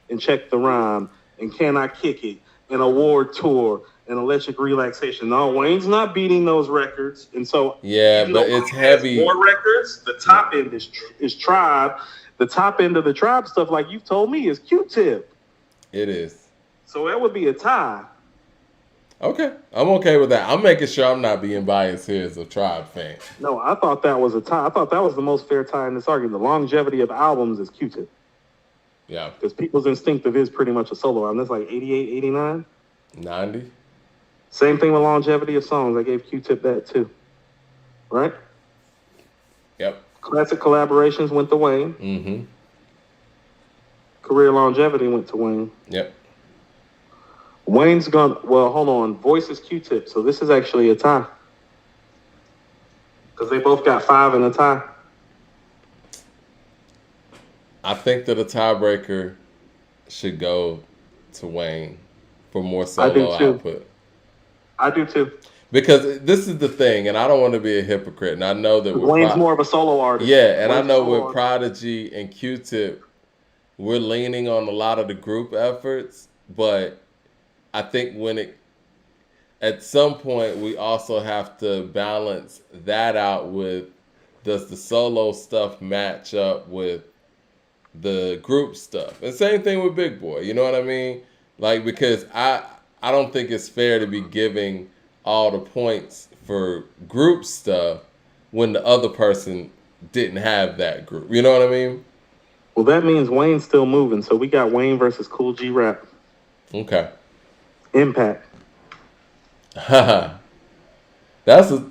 and Check the Rhyme and Can I Kick It and Award Tour and Electric Relaxation. No, Wayne's not beating those records. And so, yeah, but it's heavy. More records. The top end is Tribe. The top end of the Tribe stuff, like you've told me, is Q-Tip. It is. So that would be a tie. Okay, I'm okay with that. I'm making sure I'm not being biased here as a Tribe fan. No, I thought that was a tie. I thought that was the most fair tie in this argument. The longevity of albums is Q-Tip. Yeah. Because People's Instinctive is pretty much a solo album. That's like 88, 89? 90. Same thing with longevity of songs. I gave Q-Tip that too. Right? Yep. Classic collaborations went to Wayne. Mm-hmm. Career longevity went to Wayne. Yep. Wayne's gone. Well, hold on. Voice is Q-Tip, so this is actually a tie. Because they both got 5 in a tie. I think that a tiebreaker should go to Wayne for more I do solo too. output. I do too. Because this is the thing, and I don't want to be a hypocrite, and I know that with Wayne's more of a solo artist. yeah, and I Wayne's a know solo with artist. Prodigy and Q-Tip, we're leaning on a lot of the group efforts, but I think at some point we also have to balance that out with, does the solo stuff match up with the group stuff? And same thing with Big Boy, you know what I mean? Like, because I don't think it's fair to be giving all the points for group stuff when the other person didn't have that group. You know what I mean? Well, that means Wayne's still moving. So we got Wayne versus Cool G Rap. Okay. Impact. that's a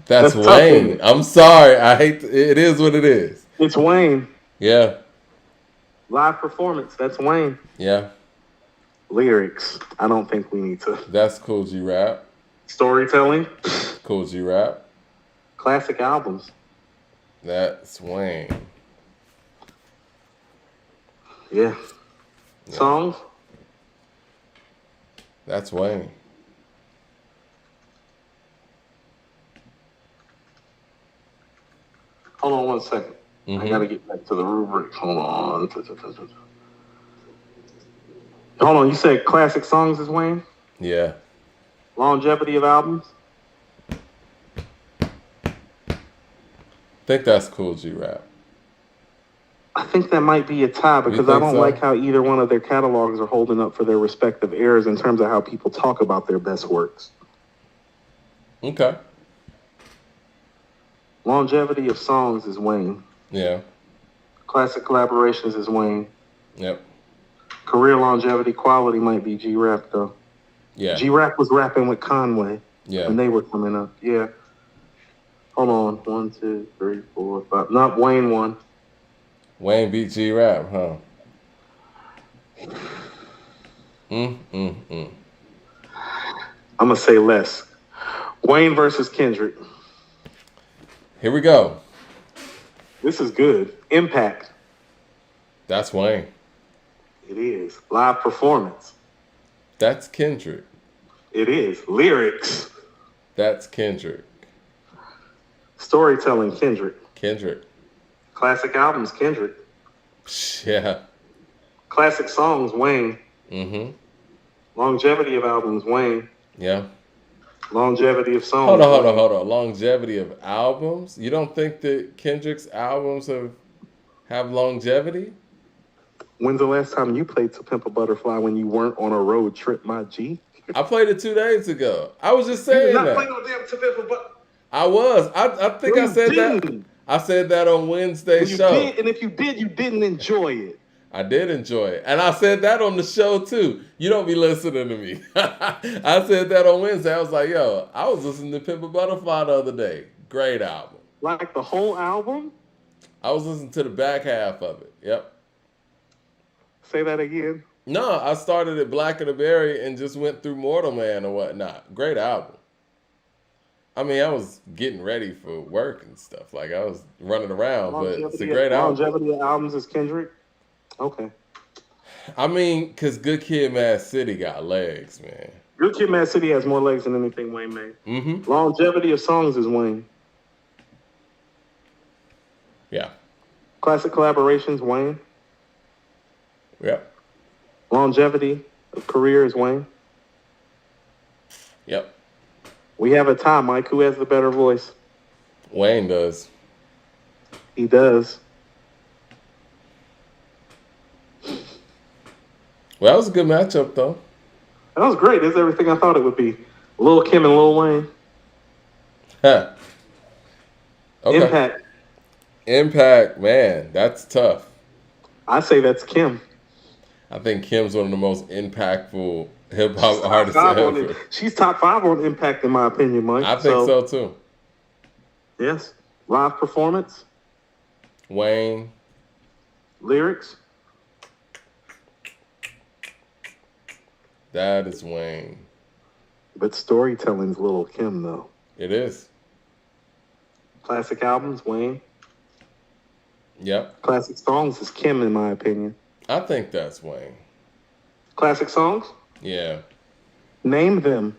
that's That's tough, isn't Wayne. it? I'm sorry. It is what it is. It's Wayne. Yeah. Live performance. That's Wayne. Yeah. Lyrics. I don't think we need to. That's Cool G Rap. Storytelling. Cool G Rap. Classic albums. That's Wayne. Yeah. Songs. That's Wayne. Hold on 1 second. I gotta get back to the rubric. Hold on. Hold on. You said classic songs is Wayne? Yeah. Longevity of albums? I think that's Cool G Rap. I think that might be a tie because I don't like how either one of their catalogs are holding up for their respective eras in terms of how people talk about their best works. Okay. Longevity of songs is Wayne. Yeah. Classic collaborations is Wayne. Yep. Career longevity quality might be G-Rap, though. Yeah. G-Rap was rapping with Conway Yeah. when they were coming up. Yeah. Hold on. 1, 2, 3, 4, 5. Not Wayne won. Wayne beat G Rap, huh? I'm gonna say less. Wayne versus Kendrick. Here we go. This is good. Impact. That's Wayne. It is. Live performance. That's Kendrick. It is. Lyrics. That's Kendrick. Storytelling, Kendrick. Kendrick. Classic albums, Kendrick. Yeah. Classic songs, Wayne. Mm-hmm. Longevity of albums, Wayne. Yeah. Longevity of songs. Hold on. Longevity of albums? You don't think that Kendrick's albums have longevity? When's the last time you played To Pimp a Butterfly when you weren't on a road trip, my G? I played it 2 days ago. I was just saying that. Playing no damn To Pimp a Butterfly. I was. I think I said that. I said that on Wednesday's show. Did, and if you did, you didn't enjoy it. I did enjoy it. And I said that on the show, too. You don't be listening to me. I said that on Wednesday. I was like, yo, I was listening to Pimp a Butterfly the other day. Great album. Like the whole album? I was listening to the back half of it. Yep. Say that again. No, I started at Black of the Berry and just went through Mortal Man and whatnot. Great album. I mean, I was getting ready for work and stuff. Like, I was running around, but it's a great album. Longevity of albums is Kendrick? Okay. I mean, because Good Kid, Mad City got legs, man. Good Kid, Mad City has more legs than anything Wayne made. Mm-hmm. Longevity of songs is Wayne. Yeah. Classic collaborations, Wayne. Yep. Longevity of career is Wayne. Yep. We have a tie, Mike. Who has the better voice? Wayne does. He does. Well, that was a good matchup, though. That was great. That's everything I thought it would be. Lil Kim and Lil Wayne. Huh. Okay. Impact, man, that's tough. I say that's Kim. I think Kim's one of the most impactful hip hop artists ever. She's top 5 on Impact, in my opinion, Mike. I think so too. Yes. Live performance. Wayne. Lyrics. That is Wayne. But storytelling's Lil Kim, though. It is. Classic albums, Wayne. Yep. Classic songs is Kim, in my opinion. I think that's Wayne. Classic songs? Yeah. Name them.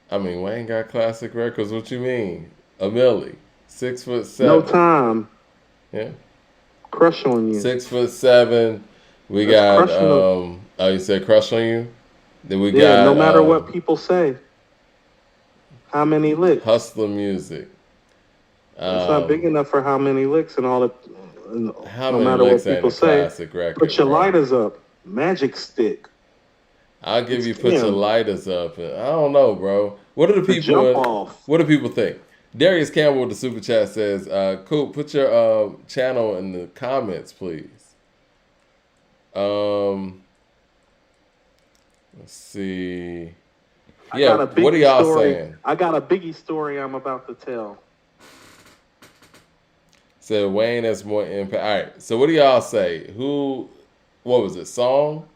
I mean, Wayne got classic records. What you mean? A Millie, six foot No seven. Time. Yeah, Crush on You. 6'7". We That's got crushing them. oh, you said Crush on You. Then we Yeah, no got matter what people say. How many licks? Hustler Music. It's not big Um, enough for how many licks and all the. how No many matter licks what ain't people a say. classic record, Put your bro? lighters up. Magic Stick. I'll give It's you Put Your Kim. Lighters Up. And I don't know, bro. What do the The Jump people? Off. What do people think? Darius Campbell with the super chat says, "Cool. Put your channel in the comments, please." Um, let's see. I Yeah, got a what are Biggie y'all story. saying? I got a Biggie story I'm about to tell. Said Wayne has more impact. All right. So what do y'all say? Who? What was it? Song?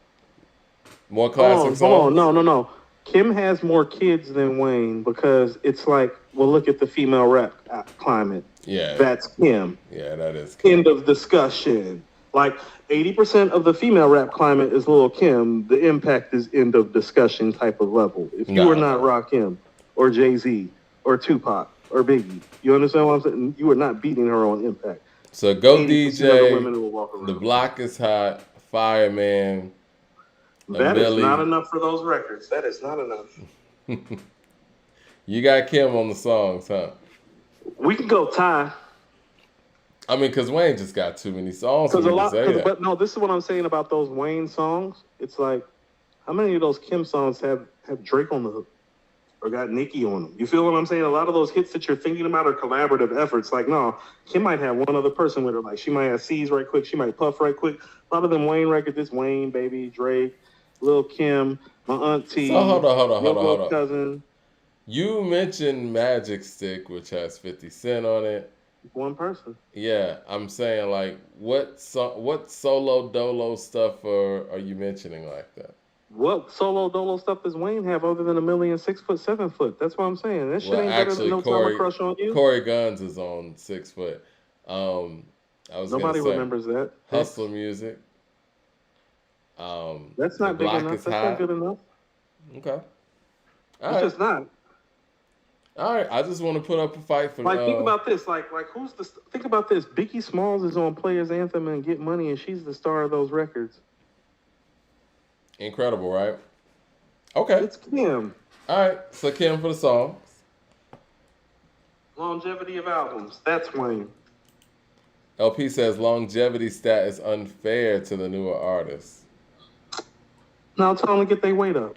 More classic Hold on. songs? No. Kim has more kids than Wayne because it's like, well, look at the female rap climate. Yeah. That's Kim. Yeah, that is Kim. End of discussion. Like 80% of the female rap climate is Lil Kim. The impact is end of discussion type of level. If you are not Rakim or Jay-Z or Tupac or Biggie, you understand what I'm saying? You are not beating her on impact. So go 80% of the DJ. women who will walk around. The Block is Hot. Fireman. That is not enough for those records. That is not enough. You got Kim on the songs, huh? We can go tie. I mean, because Wayne just got too many songs for me to say that. But no, this is what I'm saying about those Wayne songs. It's like, how many of those Kim songs have Drake on the hook or got Nicki on them? You feel what I'm saying? A lot of those hits that you're thinking about are collaborative efforts. Like, no, Kim might have one other person with her. Like, she might have C's right quick. She might Puff right quick. A lot of them Wayne records, this Wayne, baby, Drake, Lil Kim, my auntie. So hold on. Cousin. You mentioned Magic Stick, which has 50 Cent on it. One person. Yeah, I'm saying, like, what solo dolo stuff are you mentioning like that? What solo dolo stuff does Wayne have other than a million 6 foot 7 foot? That's what I'm saying. That shit ain't better than No Time I Crush on You. Corey Guns is on 6 foot. Nobody remembers that. Hustler Music. That's not big enough. That's not good enough. Okay. It's just not. All right, I just want to put up a fight for. Think about this. Like who's the? Think about this. Biggie Smalls is on Players Anthem and Get Money, and she's the star of those records. Incredible, right? Okay. It's Kim. All right, so Kim for the songs. Longevity of albums. That's Wayne. LP says longevity stat is unfair to the newer artists. Now tell them to get their weight up.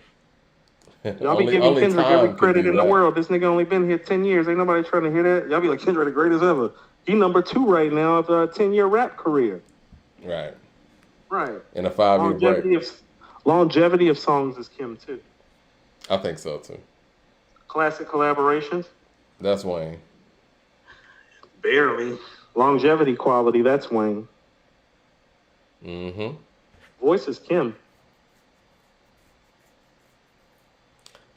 Y'all be giving Kendrick every credit in the world. This nigga only been here 10 years. Ain't nobody trying to hear that. Y'all be like, Kendrick the greatest ever. He number 2 right now of a 10-year rap career. Right. In a 5-year break. Longevity of songs is Kim too. I think so too. Classic collaborations. That's Wayne. Barely. Longevity quality. That's Wayne. Mm-hmm. Voice is Kim.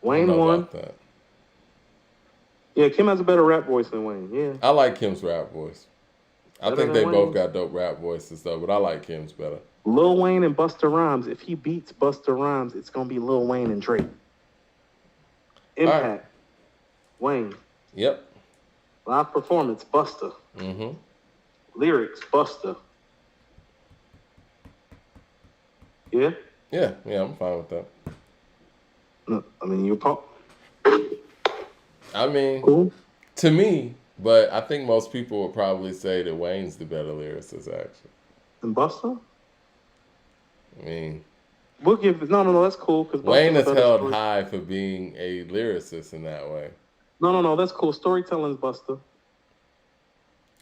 Wayne won. Yeah, Kim has a better rap voice than Wayne. Yeah. I like Kim's rap voice. I think they both got dope rap voices though, but I like Kim's better. Lil Wayne and Busta Rhymes. If he beats Busta Rhymes, it's gonna be Lil Wayne and Drake. Impact. Right. Wayne. Yep. Live performance, Busta. Mm-hmm. Lyrics, Busta. Yeah? Yeah, I'm fine with that. No, I mean, you pop. I mean, cool. To me, but I think most people would probably say that Wayne's the better lyricist, actually. And Busta? I mean, we'll give no. That's cool because Wayne is held high for being a lyricist in that way. No. That's cool. Storytelling's Busta.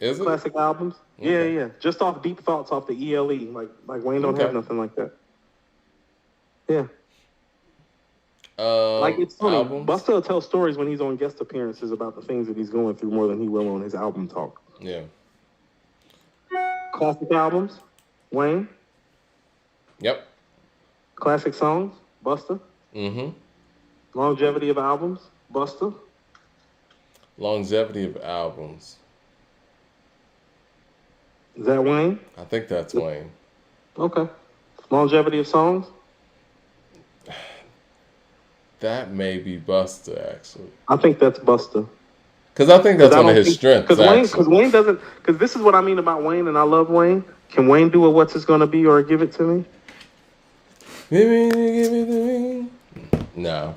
Is it? Classic albums. Okay. Yeah. Just off Deep Thoughts off the ELE. Like Wayne don't have nothing like that. Yeah. Like it's funny. Albums? Busta will tell stories when he's on guest appearances about the things that he's going through more than he will on his album talk. Yeah. Classic albums, Wayne. Yep. Classic songs, Busta. Mm-hmm. Longevity of albums, Busta. Longevity of albums. Is that Wayne? I think that's Wayne. Okay. Longevity of songs? That may be Busta actually, I think that's Busta. because I think Because that's I one of don't his think strengths because actually. Wayne doesn't because this is what I mean about Wayne and I love Wayne. Can Wayne do a What's It's Gonna Be or Give It to Me? No.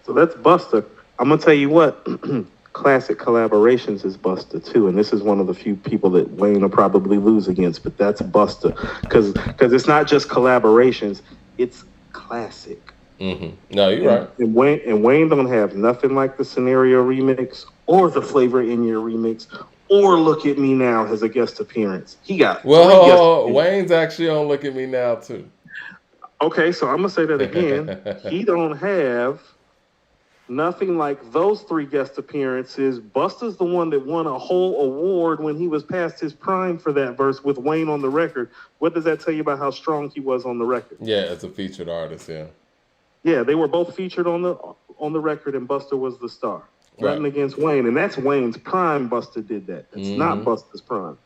So that's Busta. I'm gonna tell you what. Classic collaborations is Busta too, and this is one of the few people that Wayne will probably lose against. But that's Busta because it's not just collaborations; it's classic. No, you're right. And Wayne don't have nothing like the Scenario remix or the Flavor in Your remix or Look at Me Now as a guest appearance. He got three guest Well, appearances. Wayne's actually on Look at Me Now too. Okay, so I'm gonna say that again. He don't have nothing like those three guest appearances. Busta's the one that won a whole award when he was past his prime for that verse with Wayne on the record. What does that tell you about how strong he was on the record? Yeah, as a featured artist, yeah. Yeah, they were both featured on the record, and Busta was the star. Right. Nothing against Wayne, and that's Wayne's prime. Busta did that. It's not Busta's prime.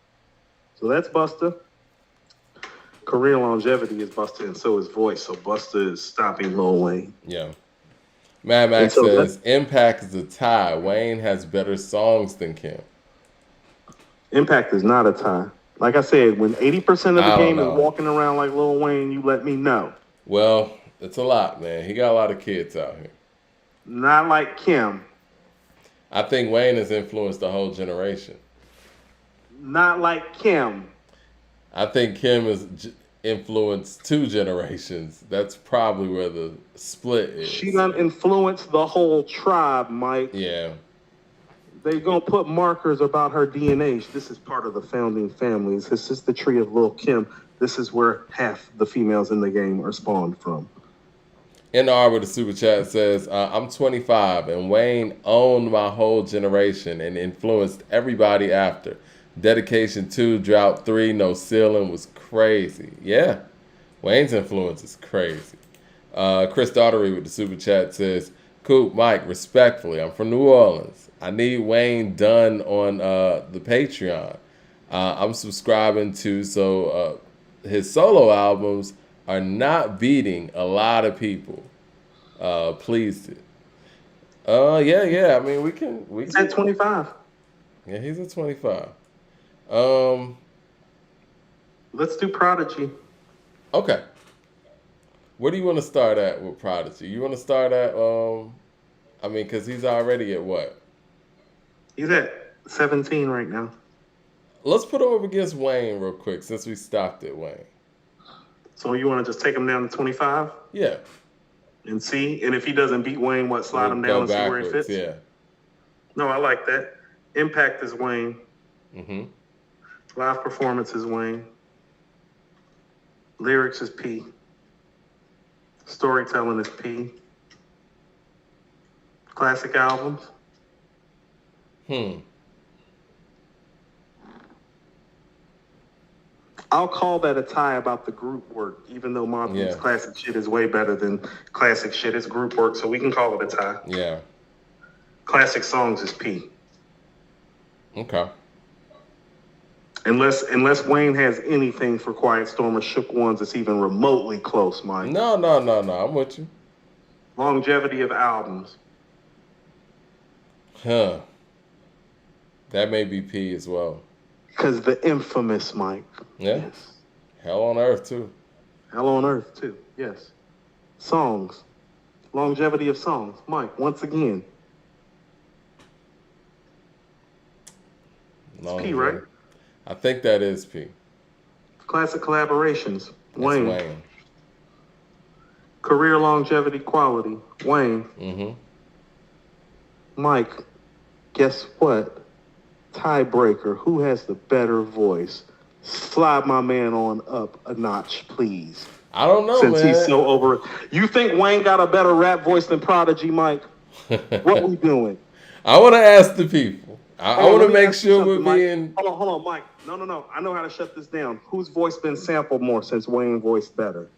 So that's Busta. Career longevity is Busta, and so is voice. So Busta is stopping Lil Wayne. Yeah. Mad Max so says Impact is a tie. Wayne has better songs than Kim. Impact is not a tie. Like I said, when 80% of the I don't game is know. walking around like Lil Wayne, you let me know. Well, it's a lot, man. He got a lot of kids out here. Not like Kim. I think Wayne has influenced the whole generation. Not like Kim. I think Kim has influenced two generations. That's probably where the split is. She done influenced the whole tribe, Mike. Yeah. They're going to put markers about her DNA. This is part of the founding families. This is the tree of Lil Kim. This is where half the females in the game are spawned from. In the Arbor, the super chat says, I'm 25 and Wayne owned my whole generation and influenced everybody after. Dedication 2, Drought 3, No Ceiling was crazy. Yeah, Wayne's influence is crazy. Chris Daughtery with the super chat says, Coop, Mike, respectfully, I'm from New Orleans. I need Wayne done on the Patreon. I'm subscribing to, so his solo albums are not beating a lot of people. Pleased it. Yeah. I mean, we can. He's at 25. Yeah, he's at 25. Let's do Prodigy. Okay. Where do you want to start at with Prodigy? You want to start at, I mean, because he's already at what? He's at 17 right now. Let's put him up against Wayne real quick since we stopped at Wayne. So you want to just take him down to 25? Yeah. And see? And if he doesn't beat Wayne, slide him down and see where he fits? Yeah. No, I like that. Impact is Wayne. Mm-hmm. Live performance is Wayne. Lyrics is P. Storytelling is P. Classic albums. I'll call that a tie about the group work, even though Mobb Deep's classic shit is way better than classic shit. It's group work, so we can call it a tie. Yeah. Classic songs is P. Okay. Unless Wayne has anything for Quiet Storm or Shook Ones that's even remotely close, Mike. No. I'm with you. Longevity of albums. Huh. That may be P as well. Because the infamous Mike. Yeah. Yes. Hell on Earth, too. Hell on Earth, too. Yes. Songs. Longevity of songs. Mike, once again. It's P, right? I think that is P. Classic collaborations. That's Wayne. Wayne. Career longevity quality. Wayne. Mm-hmm. Mike, guess what? Tiebreaker. Who has the better voice? Slide my man on up a notch, please. I don't know, Since man. he's so over it. You think Wayne got a better rap voice than Prodigy, Mike? What we doing? I want to ask the people. I want to make sure we're being... Hold on, Mike. No. I know how to shut this down. Whose voice been sampled more since Wayne voiced better?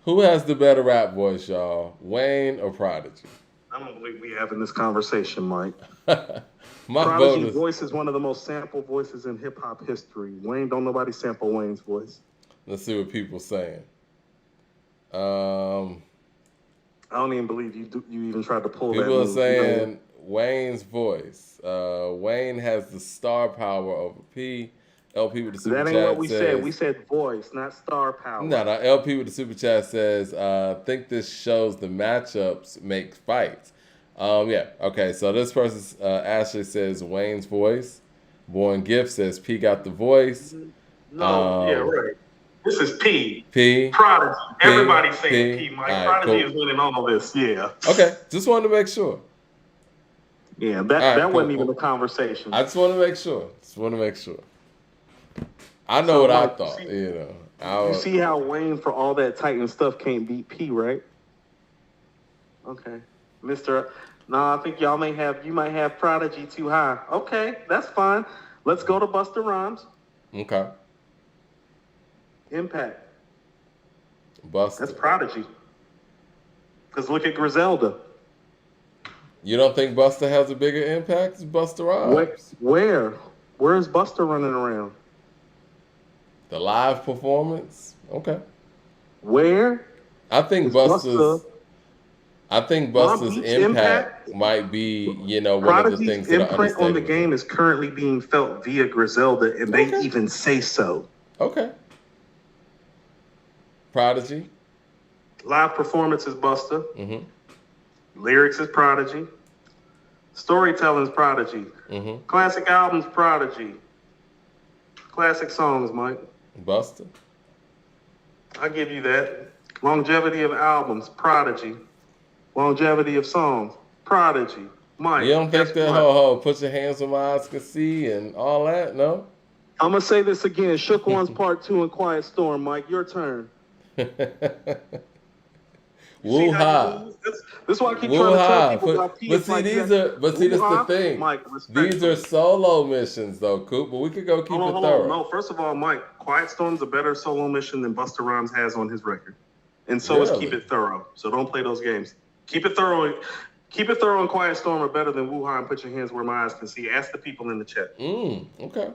Who has the better rap voice, y'all? Wayne or Prodigy? I don't believe we having this conversation, Mike. My Prodigy's voice is one of the most sampled voices in hip-hop history. Wayne, don't nobody sample Wayne's voice. Let's see what people saying. Um, I don't even believe you even tried to pull that People are move. You know, saying Wayne's voice. Wayne has the star power over P. LP with the super that ain't what chat we said. says. We said voice, not star power. No. LP with the super chat says, think this shows the matchups make fights. Yeah. Okay. So this person, Ashley says Wayne's voice. Born Gift says P got the voice. No, yeah, right. This is P. P. Prodigy. P, Everybody's saying P. P. Mike. All right, Prodigy cool. is winning all this. Yeah. Okay. Just wanted to make sure. Yeah, All right, that wasn't cool. even a conversation. I just want to make sure. I know So, what I Mike, thought. You see how Wayne, for all that Titan stuff, can't beat P, right? Okay, Mister. No, I think you might have Prodigy too high. Okay, that's fine. Let's go to Busta Rhymes. Okay. Impact. Busta. That's Prodigy. Because look at Griselda. You don't think Busta has a bigger impact? It's Busta Rhymes. Where's Busta running around? The live performance? Okay. Where? I think Busta's impact might be, one of the Prodigy's things that are imprint on the understated. game is currently being felt via Griselda, and they even say so. Okay. Prodigy. Live performance is Busta. Mm-hmm. Lyrics is Prodigy. Storytelling is Prodigy. Mm-hmm. Classic albums, Prodigy. Classic songs, Mike. Busta. I give you that. Longevity of albums, Prodigy. Longevity of songs, Prodigy. Mike. You don't think that put your hands where my eyes can see and all that? No? I'm going to say this again. Shook One's Part 2 and Quiet Storm, Mike. Your turn. Woo ha. This is why I keep trying to tell people about P. But see, this is the thing. Mike, these are solo missions, though, Coop. But we could go keep it thorough. No, first of all, Mike, Quiet Storm's a better solo mission than Busta Rhymes has on his record, and so is Keep It Thorough. So don't play those games. Keep It Thorough and Quiet Storm are better than Woo Ha and Put Your Hands Where My Eyes Can See. Ask the people in the chat. Okay.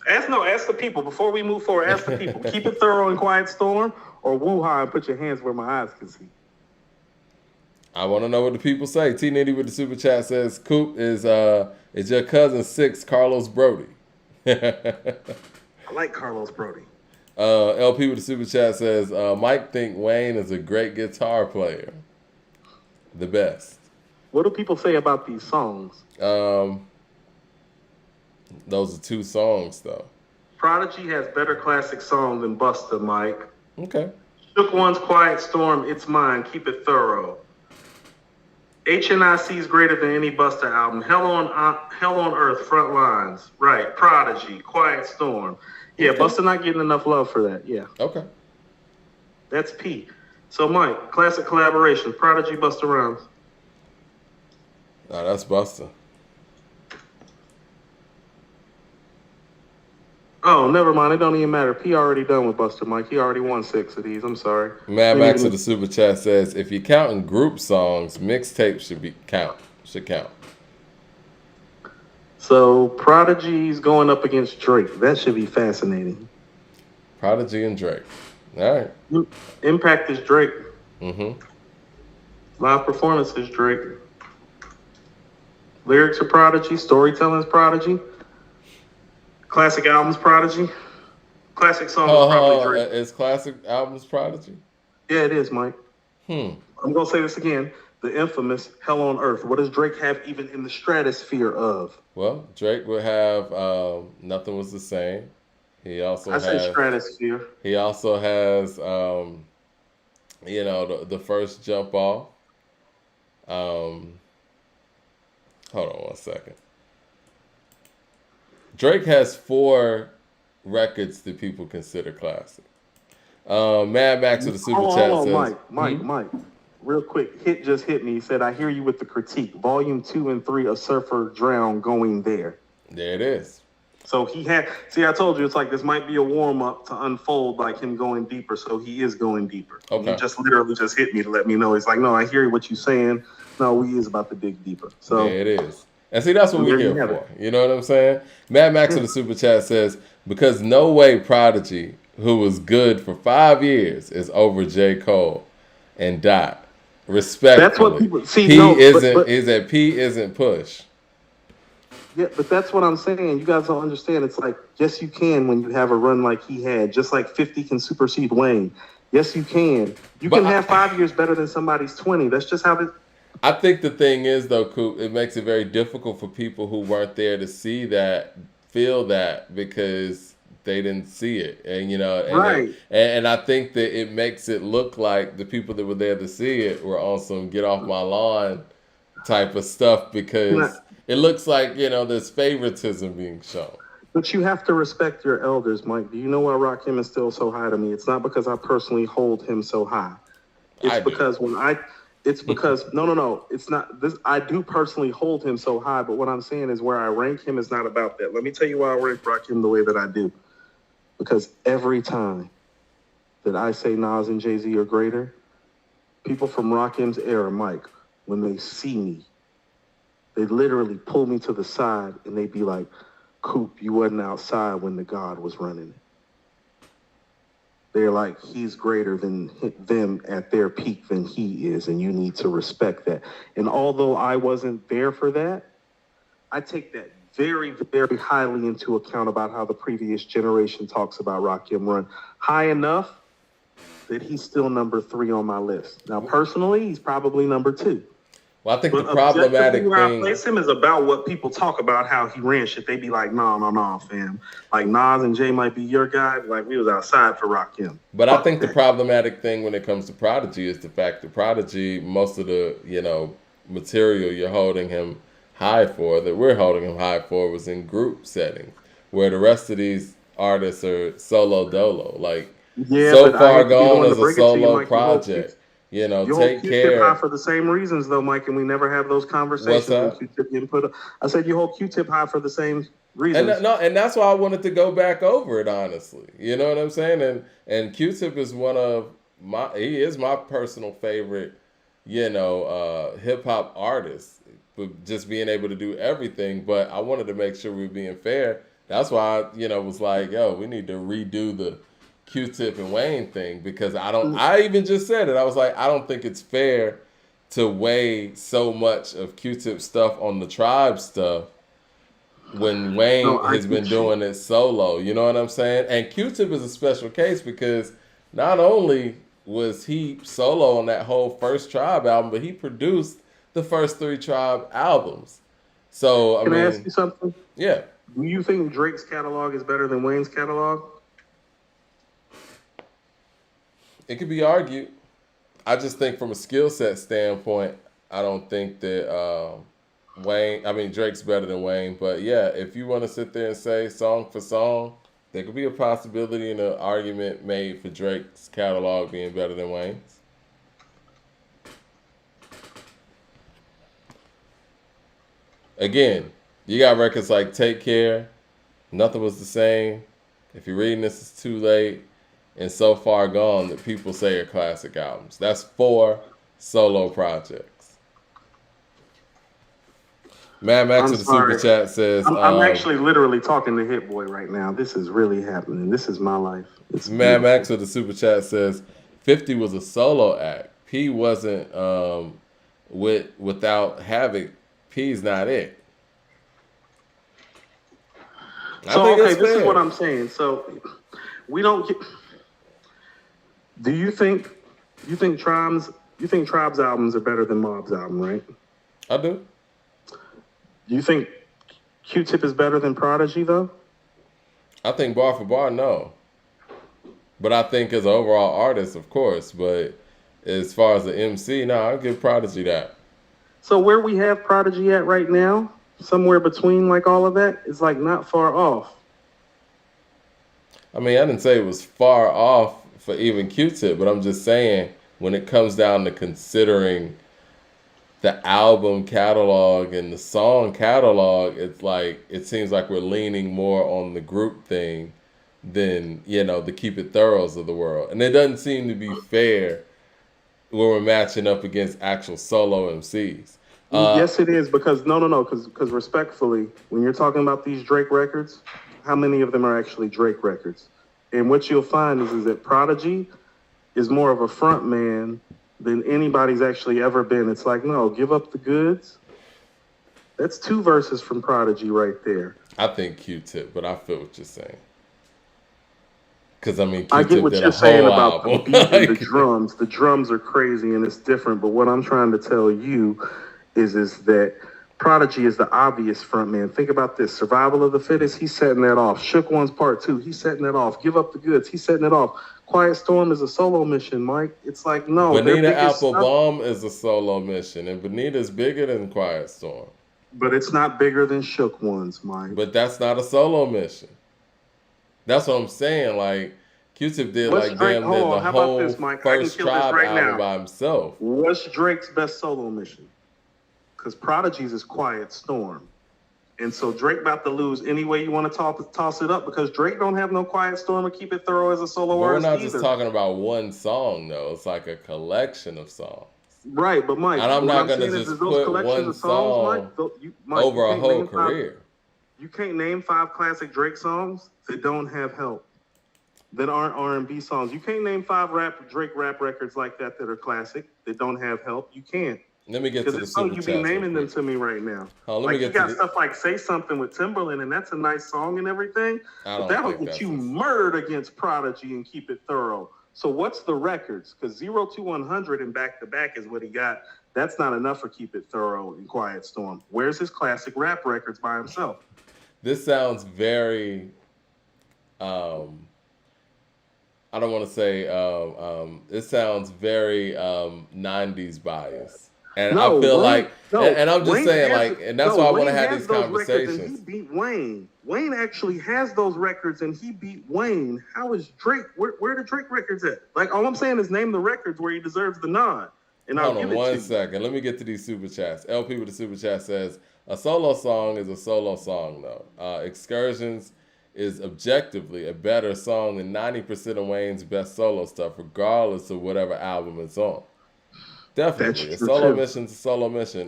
Ask the people before we move forward. Ask the people. Keep It Thorough and Quiet Storm or Woo Ha and Put Your Hands Where My Eyes Can See. I want to know what the people say. T Nitty with the super chat says, "Coop is your cousin 6 Carlos Brody." I like Carlos Brody. LP with the super chat says, "Mike think Wayne is a great guitar player, the best." What do people say about these songs? Those are 2 songs though. Prodigy has better classic songs than Busta, Mike. Okay. Shook One's Quiet Storm, It's Mine, Keep It Thorough. HNIC is greater than any Busta album. Hell on Earth, Front Lines. Right. Prodigy, Quiet Storm. Yeah, okay. Busta not getting enough love for that. Yeah. Okay. That's P. So, Mike, classic collaboration. Prodigy, Busta Rhymes. No, that's Busta. Oh, never mind. It don't even matter. P already done with Busta, Mike. He already won 6 of these. I'm sorry. Mad Max of the super chat says, if you're counting group songs, mixtapes should count. So Prodigy's going up against Drake. That should be fascinating. Prodigy and Drake. All right. Impact is Drake. Mm-hmm. Live performance is Drake. Lyrics are Prodigy. Storytelling is Prodigy. Classic albums, Prodigy. Classic songs, probably Drake. Is classic albums Prodigy? Yeah, it is, Mike. I'm going to say this again. The infamous Hell on Earth. What does Drake have even in the stratosphere of? Well, Drake would have Nothing Was the Same. He also say stratosphere. He also has, the first Jump Off. Hold on one second. Drake has 4 records that people consider classic. Mad Max of the super chat says, Mike, real quick, just hit me. He said, I hear you with the critique. Volume 2 and 3 of Surfer Drown going there. There it is. So I told you, it's like this might be a warm-up to unfold like him going deeper. So he is going deeper. Okay. He just literally just hit me to let me know. He's like, no, I hear what you're saying. No, he is about to dig deeper. So there it is. And see, that's what we're here for. You know what I'm saying? Mad Max of the super chat says, because no way Prodigy who was good for 5 years, is over J. Cole and Dot. That's what Respectfully, people see. P No, isn't is that P isn't Push. yeah, but that's what I'm saying. You guys don't understand. It's like, yes, you can when you have a run like he had, just like 50 can supersede Wayne. Yes, you can. You But can have 5 years better than somebody's 20. That's just how this. I think the thing is though, Coop, it makes it very difficult for people who weren't there to see that, feel that because they didn't see it, and Right. and I think that it makes it look like the people that were there to see it were on some get off my lawn type of stuff And I, because it looks like there's favoritism being shown. but you have to respect your elders, Mike. Do you know why Rakim is still so high to me? It's not because I personally hold him so high. It's I do. because it's because no. It's not this. I do personally hold him so high, but what I'm saying is where I rank him is not about that. Let me tell you why I rank Rakim the way that I do. Because every time that I say Nas and Jay-Z are greater, people from Rakim's era, Mike, when they see me, they literally pull me to the side and they be like, Coop, you wasn't outside when the God was running it. They're like, he's greater than them at their peak than he is, and you need to respect that. And although I wasn't there for that, I take that very, very highly into account about how the previous generation talks about Rakim Run. High enough that he's still number 3 on my list. Now, personally, he's probably number 2. Well, I think But the problematic where I thing. place him is about what people talk about how he ran shit. They be like, nah, fam. Like Nas and Jay might be your guy. Like we was outside for Rakim. But I think the problematic thing when it comes to Prodigy is the fact that Prodigy, most of the material you're holding him high for, that we're holding him high for, was in group setting, where the rest of these artists are solo dolo. Like Yeah, So but I Far hate to be the Gone one to is a break it to you, solo Mike. project. You hold Take Q-Tip high care. for the same reasons, though, Mike, and we never have those What's conversations when that? Q-Tip getting put up. I said you hold Q-Tip high for the same And reasons. no, and that's why I wanted to go back over it honestly. You know what I'm saying? And Q-Tip is he is my personal favorite, hip hop artist. But just being able to do everything. But I wanted to make sure we were being fair. That's why I, was like, yo, we need to redo the Q-Tip and Wayne thing because I even just said it. I was like, I don't think it's fair to weigh so much of Q-Tip stuff on the Tribe stuff when No, Wayne I has been get you. doing it solo. You know what I'm saying? And Q-Tip is a special case because not only was he solo on that whole first Tribe album, but he produced the first 3 Tribe albums. So, I Can I ask mean, you something? yeah, Do you think Drake's catalog is better than Wayne's catalog? it could be argued. I just think from a skill set standpoint, I don't think that Drake's better than Wayne. But yeah, if you want to sit there and say song for song, there could be a possibility and an argument made for Drake's catalog being better than Wayne's. Again, you got records like Take Care, Nothing Was the Same, If You're Reading This, It's Too Late, and So Far Gone that people say are classic albums. That's 4 solo projects. Mad Max I'm of the Super sorry. Chat says, I'm actually literally talking to Hit Boy right now. This is really happening. This is my life. It's Mad beautiful. Max of the Super Chat says, 50 was a solo act. P wasn't without Havoc. P's not it. So okay, that's this fair. is what I'm saying. So we don't get. Do you think Tribe's albums are better than Mob's album, right? I do. Do you think Q-Tip is better than Prodigy though? I think bar for bar, no. But I think as an overall artist, of course. But as far as the MC, no, I'll give Prodigy that. So where we have Prodigy at right now, somewhere between like all of that, is like not far off. I mean, I didn't say it was far off for even Q-Tip, but I'm just saying when it comes down to considering the album catalog and the song catalog, it's like it seems like we're leaning more on the group thing than the Keep It Thorough of the world, and it doesn't seem to be fair when we're matching up against actual solo MCs. Yes, it is because because respectfully, when you're talking about these Drake records, how many of them are actually Drake records? And what you'll find is that Prodigy is more of a front man than anybody's actually ever been. It's like, no, give up the goods. That's 2 verses from Prodigy right there. I think Q-Tip, but I feel what you're saying. Because, I mean, I get Q-Tip what did you're a saying whole about the album. beat and the drums. The drums are crazy and it's different. But what I'm trying to tell you is that Prodigy is the obvious front man. Think about this. Survival of the Fittest, he's setting that off. Shook One's Part 2, he's setting that off. Give Up the Goods, he's setting it off. Quiet Storm is a solo mission, Mike. It's like, no. Bonita Applebaum is a solo mission, and Bonita's bigger than Quiet Storm. But it's not bigger than Shook One's, Mike. But that's not a solo mission. That's what I'm saying. Like, Q-Tip did What's like Drake? damn near the How about whole this, Mike? first Tribe right album now. by himself. What's Drake's best solo mission? Because Prodigy's is Quiet Storm. And so Drake about to lose any way you want to toss it up, because Drake don't have no Quiet Storm or Keep It Thorough as a solo But we're artist not either. just talking about one song, though. It's like a collection of songs. Right, but Mike, And I'm what not going saying to is just those put collections one of songs, song Mike, over you a can't whole name career. You can't name 5 classic Drake songs that don't have help, that aren't R&B songs. You can't name 5 Drake rap records like that are classic that don't have help. You can't. Let me get to the super You chats. be naming them to me right now. Let me you got stuff like Say Something with Timberland, and that's a nice song and everything. But that'll get you murdered against Prodigy and Keep It Thorough. So what's the records? Because 0 to 100 and back to back is what he got. That's not enough for Keep It Thorough and Quiet Storm. Where's his classic rap records by himself? This sounds very, I don't want to say, it sounds very 90s bias. And I feel and I'm just saying, like, and that's why I want to have these conversations. And he beat Wayne. Wayne actually has those records, and he beat Wayne. How is Drake? Where are the Drake records at? Like, all I'm saying is name the records where he deserves the nod. And Hold on 1 second. Let me get to these super chats. LP with the super chat says, a solo song is a solo song, though. Excursions is objectively a better song than 90% of Wayne's best solo stuff, regardless of whatever album it's on. Definitely. A solo mission's a solo mission.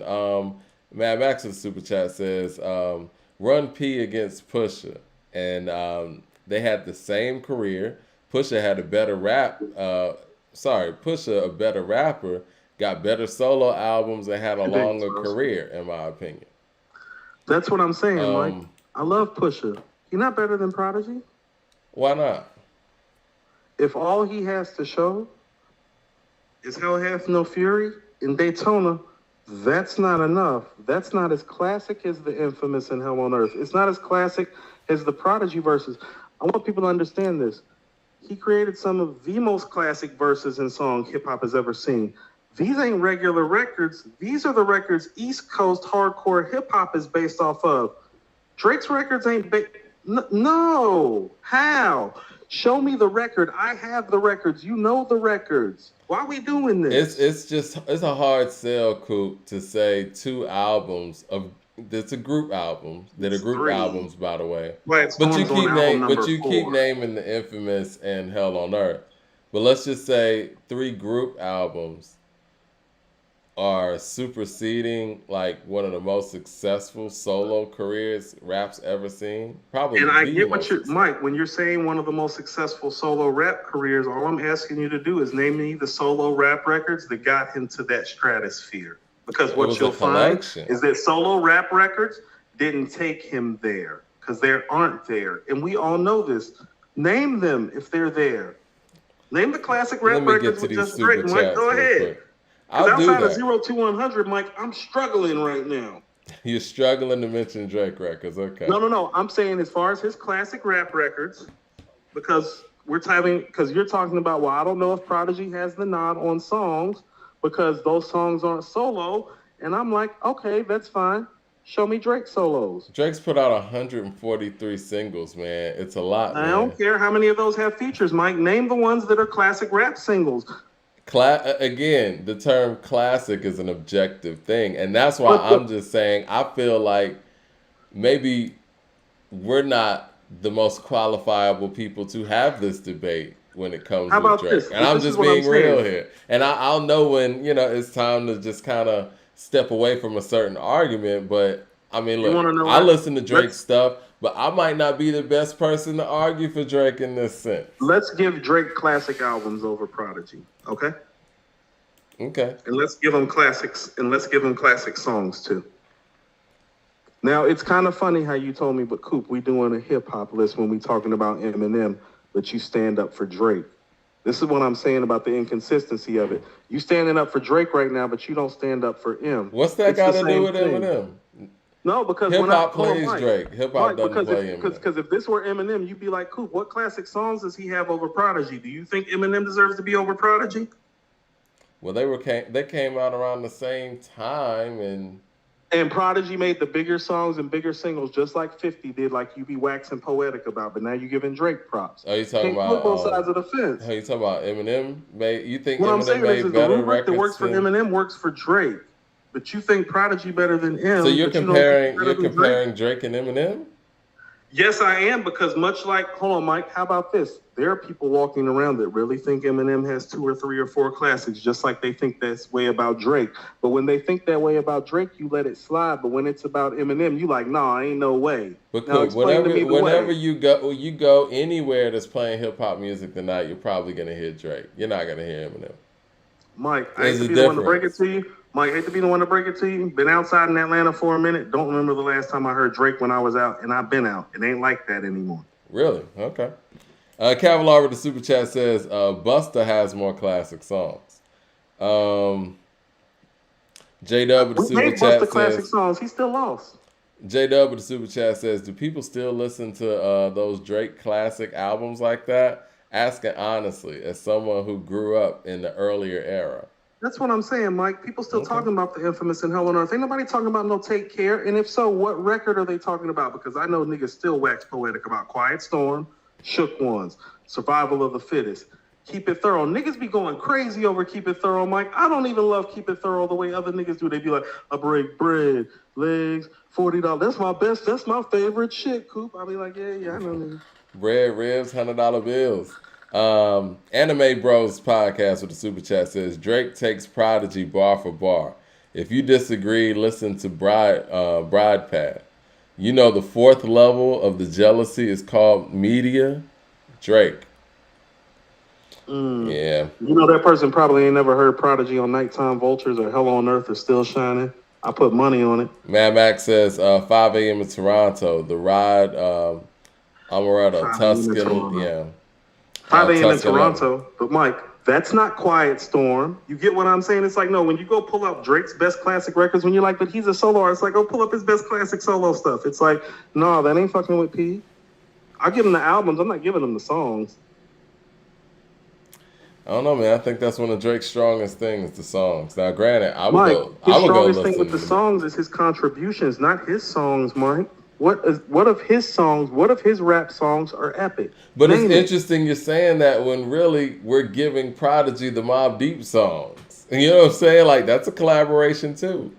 Mad Max's super chat says, Run P against Pusha. And they had the same career. Pusha had a better Pusha, a better rapper, got better solo albums and had a longer career, in my opinion. That's what I'm saying, Mike. I love Pusha. He's not better than Prodigy. Why not? If all he has to show is Hell Hath No Fury in Daytona, that's not enough. That's not as classic as the infamous and Hell on Earth. It's not as classic as the Prodigy verses. I want people to understand this. He created some of the most classic verses in song hip-hop has ever seen. These ain't regular records. These are the records East Coast hardcore hip-hop is based off of. Drake's records ain't no. How? Show me the record. I have the records. You know the records. Why are we doing this? It's a hard sell, Coop, to say 2 albums of that's a group album. That are group 3 albums, by the way. Right, but you keep naming the infamous and Hell on Earth. But let's just say 3 group albums are superseding like one of the most successful solo careers rap's ever seen. Probably. And I get what you're, Mike, when you're saying one of the most successful solo rap careers, all I'm asking you to do is name me the solo rap records that got him to that stratosphere. Because what you'll find is that solo rap records didn't take him there, because they aren't there. And we all know this. Name them if they're there. Name the classic rap records with just Drake. Mike, go ahead. Because outside of 0 to 100, Mike, I'm struggling right now. You're struggling to mention Drake records, okay. No. I'm saying as far as his classic rap records, because you're talking about, well, I don't know if Prodigy has the nod on songs because those songs aren't solo. And I'm like, okay, that's fine. Show me Drake solos. Drake's put out 143 singles, man. It's a lot, man. I don't care how many of those have features, Mike. Name the ones that are classic rap singles. Again, the term classic is an objective thing. And that's why I'm just saying I feel like maybe we're not the most qualifiable people to have this debate when it comes to Drake. This? And I'm just being real here. And I'll know when, it's time to just kind of step away from a certain argument. But I mean, You want to look, know I what? listen to Drake stuff, but I might not be the best person to argue for Drake in this sense. Let's give Drake classic albums over Prodigy, okay? Okay. And let's give him classics, and let's give him classic songs too. Now, it's kind of funny how you told me, but Coop, we doing a hip hop list when we talking about Eminem, but you stand up for Drake. This is what I'm saying about the inconsistency of it. You standing up for Drake right now, but you don't stand up for M. What's that It's got the to do same with thing. Eminem? No, because Hip when I hop hold on, plays Mike, Drake. Hip Mike, hop doesn't play Eminem. because if this were Eminem, you'd be like, Coop, what classic songs does he have over Prodigy? Do you think Eminem deserves to be over Prodigy? Well, they came out around the same time, And Prodigy made the bigger songs and bigger singles, just like 50 did, like you be waxing poetic about. But now you're giving Drake props. are you talking Can't flip both about? sides of the fence. Are you talking about Eminem? You think What I'm Eminem saying made is the better rubric that records works for than? Eminem works for Drake. But you think Prodigy better than M. So you're but you don't think comparing better you're than Drake? comparing Drake and Eminem? Yes, I am, because much like, hold on, Mike, how about this? There are people walking around that really think Eminem has 2 or 3 or 4 classics, just like they think that way about Drake. But when they think that way about Drake, you let it slide. But when it's about Eminem, you like, nah, ain't no way. But Now cool, explain to me the whenever way. you go anywhere that's playing hip hop music tonight, you're probably gonna hear Drake. You're not gonna hear Eminem. Mike, I hate There's to a be the one to break it difference. to you. Mike, hate to be the one to break it to you. Been outside in Atlanta for a minute. Don't remember the last time I heard Drake when I was out, and I've been out. It ain't like that anymore. Really? Okay. Cavalier with the super chat says Busta has more classic songs. J Dub with the We super gave Busta chat classic says songs. He still lost. J Dub with the super chat says, do people still listen to those Drake classic albums like that? Asking honestly, as someone who grew up in the earlier era. That's what I'm saying, Mike. People still Okay. talking about the infamous and Hell on Earth. Ain't nobody talking about no Take Care. And if so, what record are they talking about? Because I know niggas still wax poetic about Quiet Storm, Shook Ones, Survival of the Fittest, Keep It Thorough. Niggas be going crazy over Keep It Thorough, Mike. I don't even love Keep It Thorough the way other niggas do. They be like, I break bread, legs, $40. That's my best. That's my favorite shit, Coop. I be like, yeah, I know, nigga. Bread, ribs, $100 bills. Anime Bros podcast with the super chat says Drake takes Prodigy bar for bar. If you disagree, listen to Bride Path. You know the 4th level of the jealousy is called media. Drake. Yeah. You know that person probably ain't never heard Prodigy on Nighttime Vultures or Hell on Earth is Still Shining. I put money on it. Mad Max says 5 a.m. in Toronto. The ride, Amaretto, 5 a.m. in Tuscan, Toronto. yeah. 5 a.m. in Tuscan Toronto. But Mike, that's not Quiet Storm. You get what I'm saying? It's like, no, when you go pull up Drake's best classic records, when you're like, but he's a solo artist, like, go pull up his best classic solo stuff. It's like, no, that ain't fucking with P. I'll give him the albums. I'm not giving him the songs. I don't know, man. I think that's one of Drake's strongest things, the songs. Now, granted, I would Mike, go his listen strongest thing with the to songs is his contributions, not his songs, Mike. What of his songs, what of his rap songs are epic? But it's Name it. interesting you're saying that when really we're giving Prodigy the Mobb Deep songs. And you know what I'm saying? Like, that's a collaboration, too.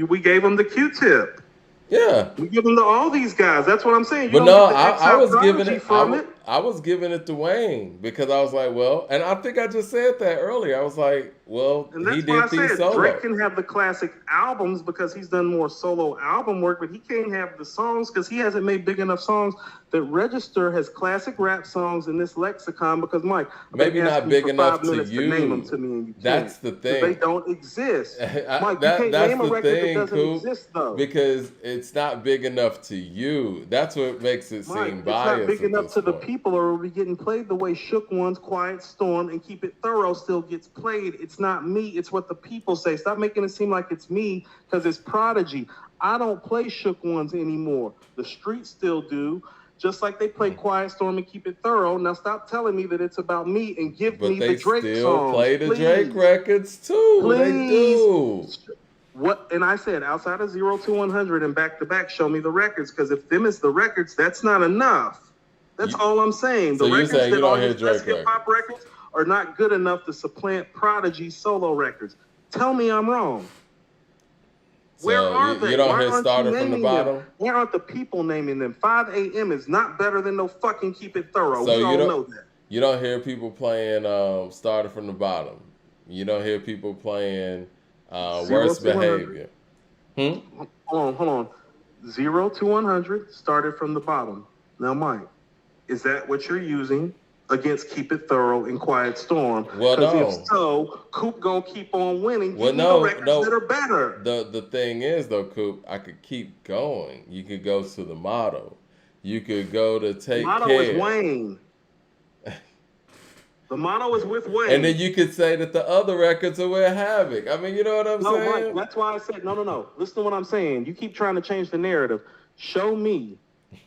We gave him the Q-Tip. Yeah. We give them to all these guys. That's what I'm saying. But don't no, get the I was Prodigy giving it from it. I was giving it to Wayne because I was like, well, and I think I just said that earlier. I was like, well, And he that's why I did these said solo. Drake can have the classic albums because he's done more solo album work, but he can't have the songs because he hasn't made big enough songs that register as classic rap songs in this lexicon. Because Mike, Maybe I've been not asking big for enough 5 minutes to you. name them to me, and you can't. That's the 'Cause thing. They don't exist. Mike, that's you can't name a the record thing, that doesn't Coop, exist though. because it's not big enough to you. That's what makes it Mike, seem it's biased. not big at enough this to the point. people, or we'll be getting played the way Shook One's Quiet Storm and Keep It Thorough still gets played. It's not me, it's what the people say. Stop making it seem like it's me because it's Prodigy. I don't play Shook Ones anymore. The streets still do. Just like they play Quiet Storm and Keep It Thorough. Now stop telling me that it's about me and give But me they the Drake still songs. play the please. Drake records too. They Please. do. What? And I said outside of 0 to 100 and back to back, show me the records. Because if them is the records, that's not enough. That's all I'm saying. So The you're records saying you that don't are hear his best Drake hip hop records are not good enough to supplant Prodigy solo records. Tell me I'm wrong. Where So are they? you don't Why hear aren't Starter you from the naming bottom? them? Why aren't the people naming them? 5 a.m. is not better than no fucking Keep It Thorough. So We you all don't- know that. You don't hear people playing Starter from the bottom. You don't hear people playing 0 Worst to 100. Behavior. Hold on. 0 to 100 started from the bottom. Now, Mike, is that what you're using against Keep It Thorough and Quiet Storm? Well, Because if no. so, Coop gonna keep on winning. Well, Give me the no, records no. that are better. The thing is though, Coop, I could keep going. You could go to the motto. You could go to The Take motto is Care. Wayne. The motto is with Wayne. And then you could say that the other records are with Havoc. I mean, you know what I'm No, Mike, saying? that's why I said no. Listen to what I'm saying. You keep trying to change the narrative. Show me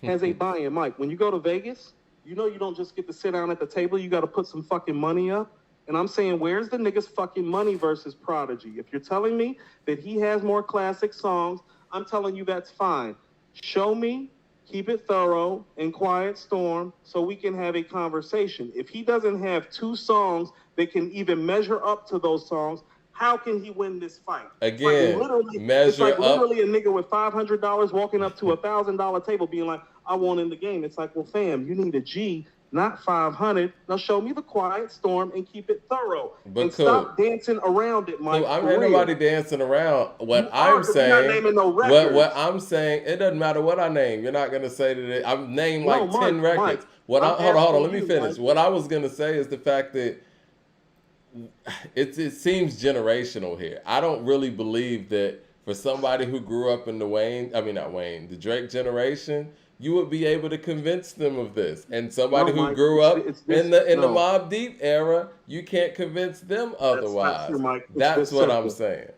has a buy-in. Mike, when you go to Vegas, you know you don't just get to sit down at the table. You got to put some fucking money up. And I'm saying, where's the nigga's fucking money versus Prodigy? If you're telling me that he has more classic songs, I'm telling you that's fine. Show me, Keep It Thorough, and Quiet Storm so we can have a conversation. If he doesn't have two songs that can even measure up to those songs, how can he win this fight? Again, it's measure like up. literally a nigga with $500 walking up to $1,000 table being like, I want in the game. It's like, well, fam, you need a G, not 500. Now show me the Quiet Storm and Keep It Thorough. But and cool. Stop dancing around it, Mike. So I'm for ain't real. nobody dancing around. What You I'm are, 'cause you're not saying, naming no records. what I'm saying, it doesn't matter what I name. You're not gonna say that I'm named like No, 10 Mike, records. I'm Hold on. Let me asking you, finish. Mike. What I was gonna say is the fact that it seems generational here. I don't really believe that for somebody who grew up in the Drake generation, you would be able to convince them of this. And somebody No, who Mike, grew up it's this- in the no. Mobb Deep era, you can't convince them That's not otherwise. true, Mike. It's That's this what simple. I'm saying.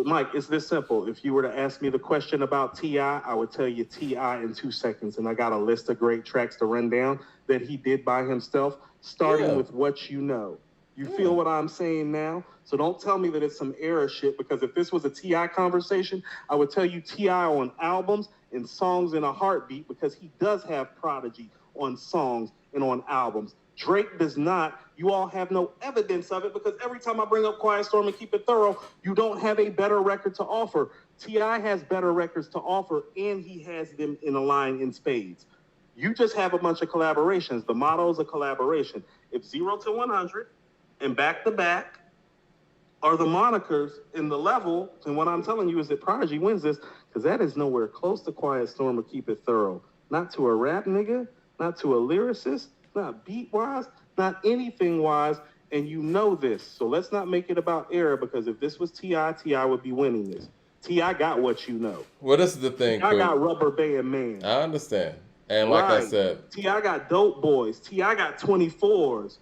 Mike, it's this simple. If you were to ask me the question about T.I., I would tell you T.I. in 2 seconds. And I got a list of great tracks to run down that he did by himself, starting Yeah. with What You Know. You Yeah. feel what I'm saying now? So don't tell me that it's some era shit, because if this was a T.I. conversation, I would tell you T.I. on albums and songs in a heartbeat, because he does have Prodigy on songs and on albums. Drake does not. You all have no evidence of it, because every time I bring up Quiet Storm and Keep It Thorough, you don't have a better record to offer. T.I. has better records to offer, and he has them in a line in spades. You just have a bunch of collaborations. The motto is a collaboration. If 0 to 100 and Back to Back are the monikers in the level, and what I'm telling you is that Prodigy wins this, because that is nowhere close to Quiet Storm or Keep It Thorough. Not to a rap nigga, not to a lyricist, not beat-wise, not anything-wise, and you know this. So let's not make it about era, because if this was T.I., T.I. would be winning this. T.I. got What You Know. Well, this is the thing, T.I. Coop. got Rubber Band Man. I understand. And like I Right. said, T.I. got Dope Boys. T.I. got 24s.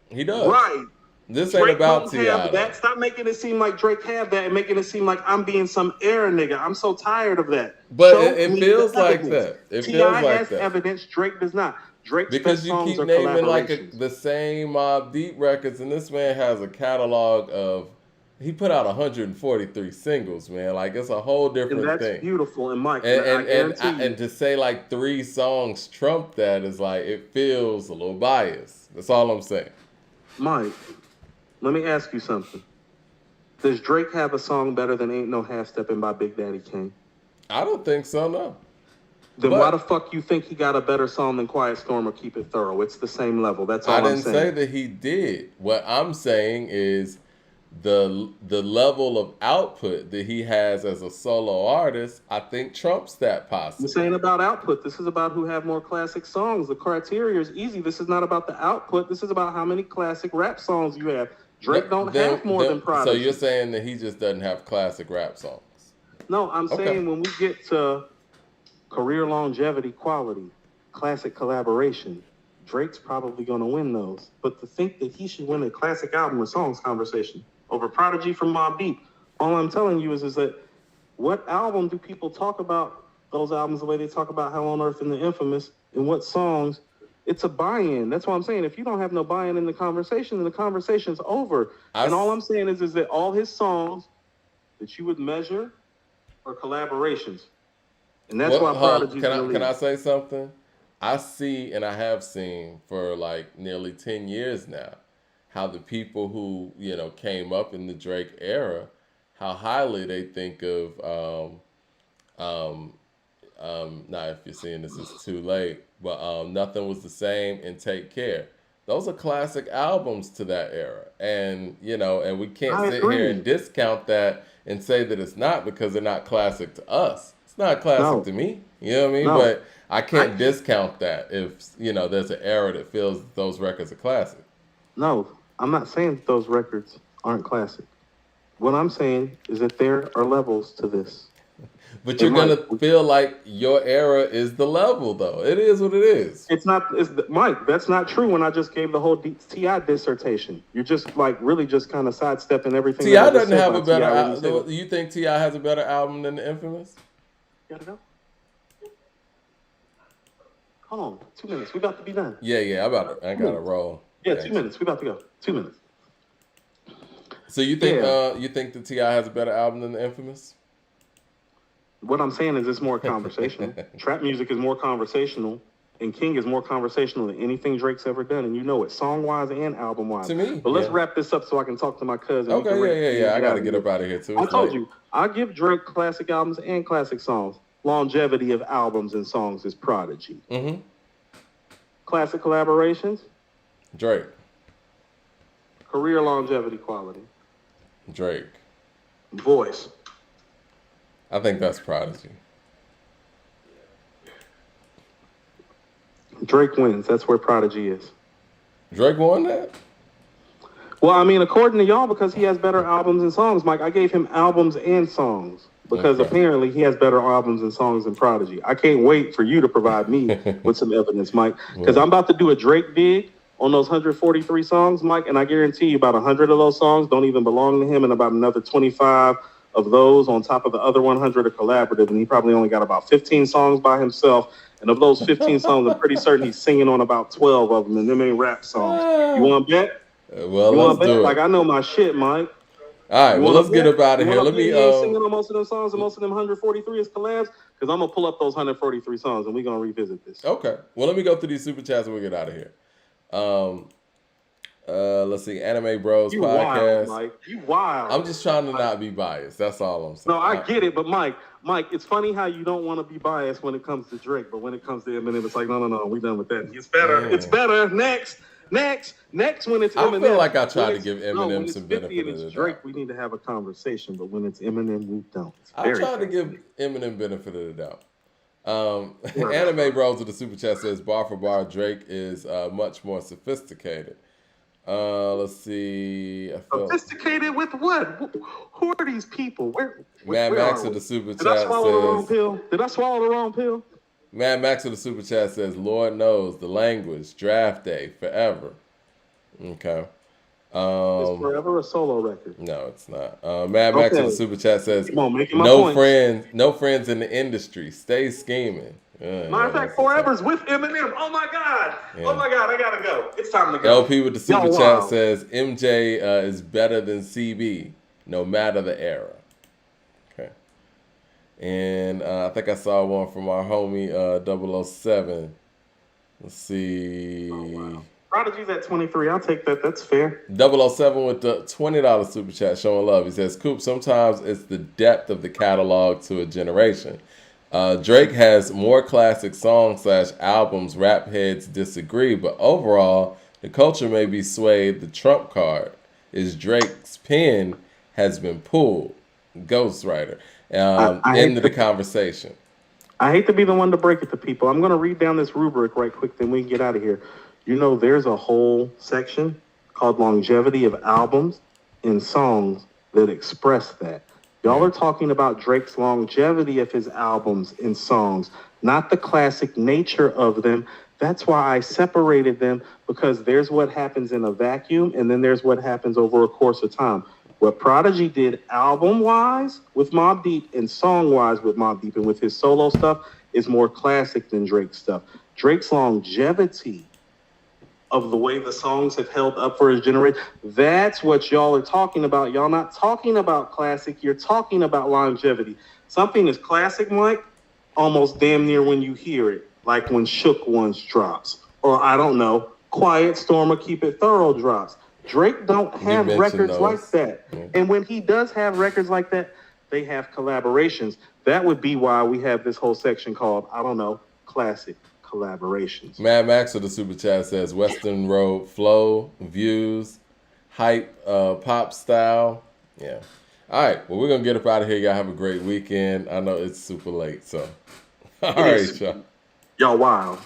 he does. Right. This ain't about don't have T.I. that. Stop making it seem like Drake have that and making it seem like I'm being some era nigga. I'm so tired of that. But Show it me feels the like evidence. that. It T.I. feels like has that. evidence. Drake does not. Drake's Because best you songs keep are naming like collaborations. the same Mobb Deep records, and this man has a catalog of. He put out 143 singles, man. Like it's a whole different And that's thing. beautiful. And Mike, And I guarantee you. and to say like 3 songs trump that is like it feels a little biased. That's all I'm saying. Mike, let me ask you something. Does Drake have a song better than Ain't No Half Steppin' by Big Daddy Kane? I don't think so, no. Then But- why the fuck you think he got a better song than Quiet Storm or Keep It Thorough? It's the same level. That's all I I'm didn't saying. say that he did. What I'm saying is the level of output that he has as a solo artist, I think trumps that possibly. This ain't about output. This is about who have more classic songs. The criteria is easy. This is not about the output. This is about how many classic rap songs you have. Drake don't have more than Prodigy. So you're saying that he just doesn't have classic rap songs? No, I'm Okay. saying when we get to career longevity, quality, classic collaboration, Drake's probably going to win those. But to think that he should win a classic album or songs conversation over Prodigy from Mobb Deep, all I'm telling you is that what album do people talk about those albums the way they talk about Hell on Earth and The Infamous, and what songs? It's a buy-in. That's what I'm saying. If you don't have no buy-in in the conversation, then the conversation's over. And all I'm saying is that all his songs that you would measure are collaborations. And that's why Prodigy's can I say something? I see and I have seen for like nearly 10 years now how the people who, came up in the Drake era, how highly they think of now if you're seeing this it's too late, but Nothing Was the Same and Take Care. Those are classic albums to that era. And and we can't sit here and discount that and say that it's not because they're not classic to us. It's not classic No, to me. You know what I mean? no. But I I can't discount that if there's an era that feels those records are classic. no. I'm not saying that those records aren't classic. What I'm saying is that there are levels to this. But And you're Mike, gonna feel like your era is the level, though. It is what it is. it's not. Mike. That's not true. When I just gave the whole Ti dissertation, you're just like really just kind of sidestepping everything Ti that I just doesn't said have by a better. Ti when you say that. You think Ti has a better album than the Infamous? Gotta go. Hold on, 2 minutes. We about to be done. Yeah. I gotta roll. Yeah, 2 minutes. We about to go. 2 minutes. So you think Yeah. you think that Ti has a better album than the Infamous? What I'm saying is it's more conversational. Trap music is more conversational, and King is more conversational than anything Drake's ever done, and you know it, song-wise and album-wise. To me, But let's yeah. wrap this up so I can talk to my cousin. Okay, yeah. I gotta get up out of here too. I It's told late. you, I give Drake classic albums and classic songs. Longevity of albums and songs is Prodigy. Mm-hmm. Classic collaborations, Drake. career longevity quality. Drake. Voice. I think that's Prodigy. Drake wins. That's where Prodigy is. Drake won that? Well, I mean, according to y'all, because he has better albums and songs, Mike, I gave him albums and songs because Okay. apparently he has better albums and songs than Prodigy. I can't wait for you to provide me with some evidence, Mike, because I'm about to do a Drake dig on those 143 songs, Mike, and I guarantee you about 100 of those songs don't even belong to him, and about another 25 of those on top of the other 100 are collaborative, and he probably only got about 15 songs by himself. And of those 15 songs, I'm pretty certain he's singing on about 12 of them, and them ain't rap songs. You want to bet? Well, You let's want to bet? do it. Like, I know my shit, Mike. All right, You well, wanna let's get bet? up out of You here. wanna Let me. bet he ain't singing on most of them songs, and most of them 143 is collabs, because I'm going to pull up those 143 songs, and we're going to revisit this. Okay. Well, let me go through these super chats and we'll get out of here. Let's see. Anime Bros You podcast. wild, Mike. You wild. I'm just trying to not be biased. That's all I'm saying. No, I get it, but Mike, it's funny how you don't want to be biased when it comes to Drake, but when it comes to Eminem, it's like, no, we done with that. It's better. Yeah. It's better. Next. When it's Eminem. I feel like I tried when to give when Eminem it's some 50 benefit and of the it's Drake, doubt. we need to have a conversation, but when it's Eminem, we don't. It's I very tried to give fascinating. Eminem benefit of the doubt. Yeah. Anime Bros with the super chat says bar for bar Drake is much more sophisticated. Let's see. I felt Sophisticated with what? Who are these people? Where Mad where Max are of we? the super Did I chat swallow the wrong says pill? Did I swallow the wrong pill? Mad Max of the super chat says Lord knows the language draft day forever. Okay. It's forever a solo record. No, it's not. Mad Max of Okay. the super chat says Come on, making my no points. friends in the industry. Stay scheming. Matter of fact, Forever's with Eminem. Oh my God. Yeah. Oh my God, I gotta go. It's time to go. LP with the super Yo, chat wow. says MJ is better than CB, no matter the era. Okay. And I think I saw one from our homie 007. Let's see. Prodigy's at 23. I'll take that. That's fair. 007 with the $20 super chat showing love. He says, Coop, sometimes it's the depth of the catalog to a generation. Drake has more classic songs / albums. Rap heads disagree, but overall, the culture may be swayed. The trump card is Drake's pen has been pulled. Ghostwriter. End of the conversation. I hate to be the one to break it to people. I'm going to read down this rubric right quick, then we can get out of here. You know, there's a whole section called longevity of albums and songs that express that. Y'all are talking about Drake's longevity of his albums and songs, not the classic nature of them. That's why I separated them, because there's what happens in a vacuum, and then there's what happens over a course of time. What Prodigy did album-wise with Mobb Deep and song-wise with Mobb Deep and with his solo stuff is more classic than Drake's stuff. Drake's longevity of the way the songs have held up for his generation, that's what y'all are talking about. Y'all not talking about classic, you're talking about longevity. Something is classic, Mike, almost damn near when you hear it, like when Shook Ones drops, or I don't know, Quiet Storm or Keep It Thorough drops. Drake don't have records those. like that. Yeah. And when he does have records like that, they have collaborations. That would be why we have this whole section called, I don't know, classic collaborations. Mad Max of the super chat says Western Road flow, views, hype, pop style. Yeah. All right. Well, we're gonna get up out of here. Y'all have a great weekend. I know it's super late, so all It is. right, y'all. Y'all wild.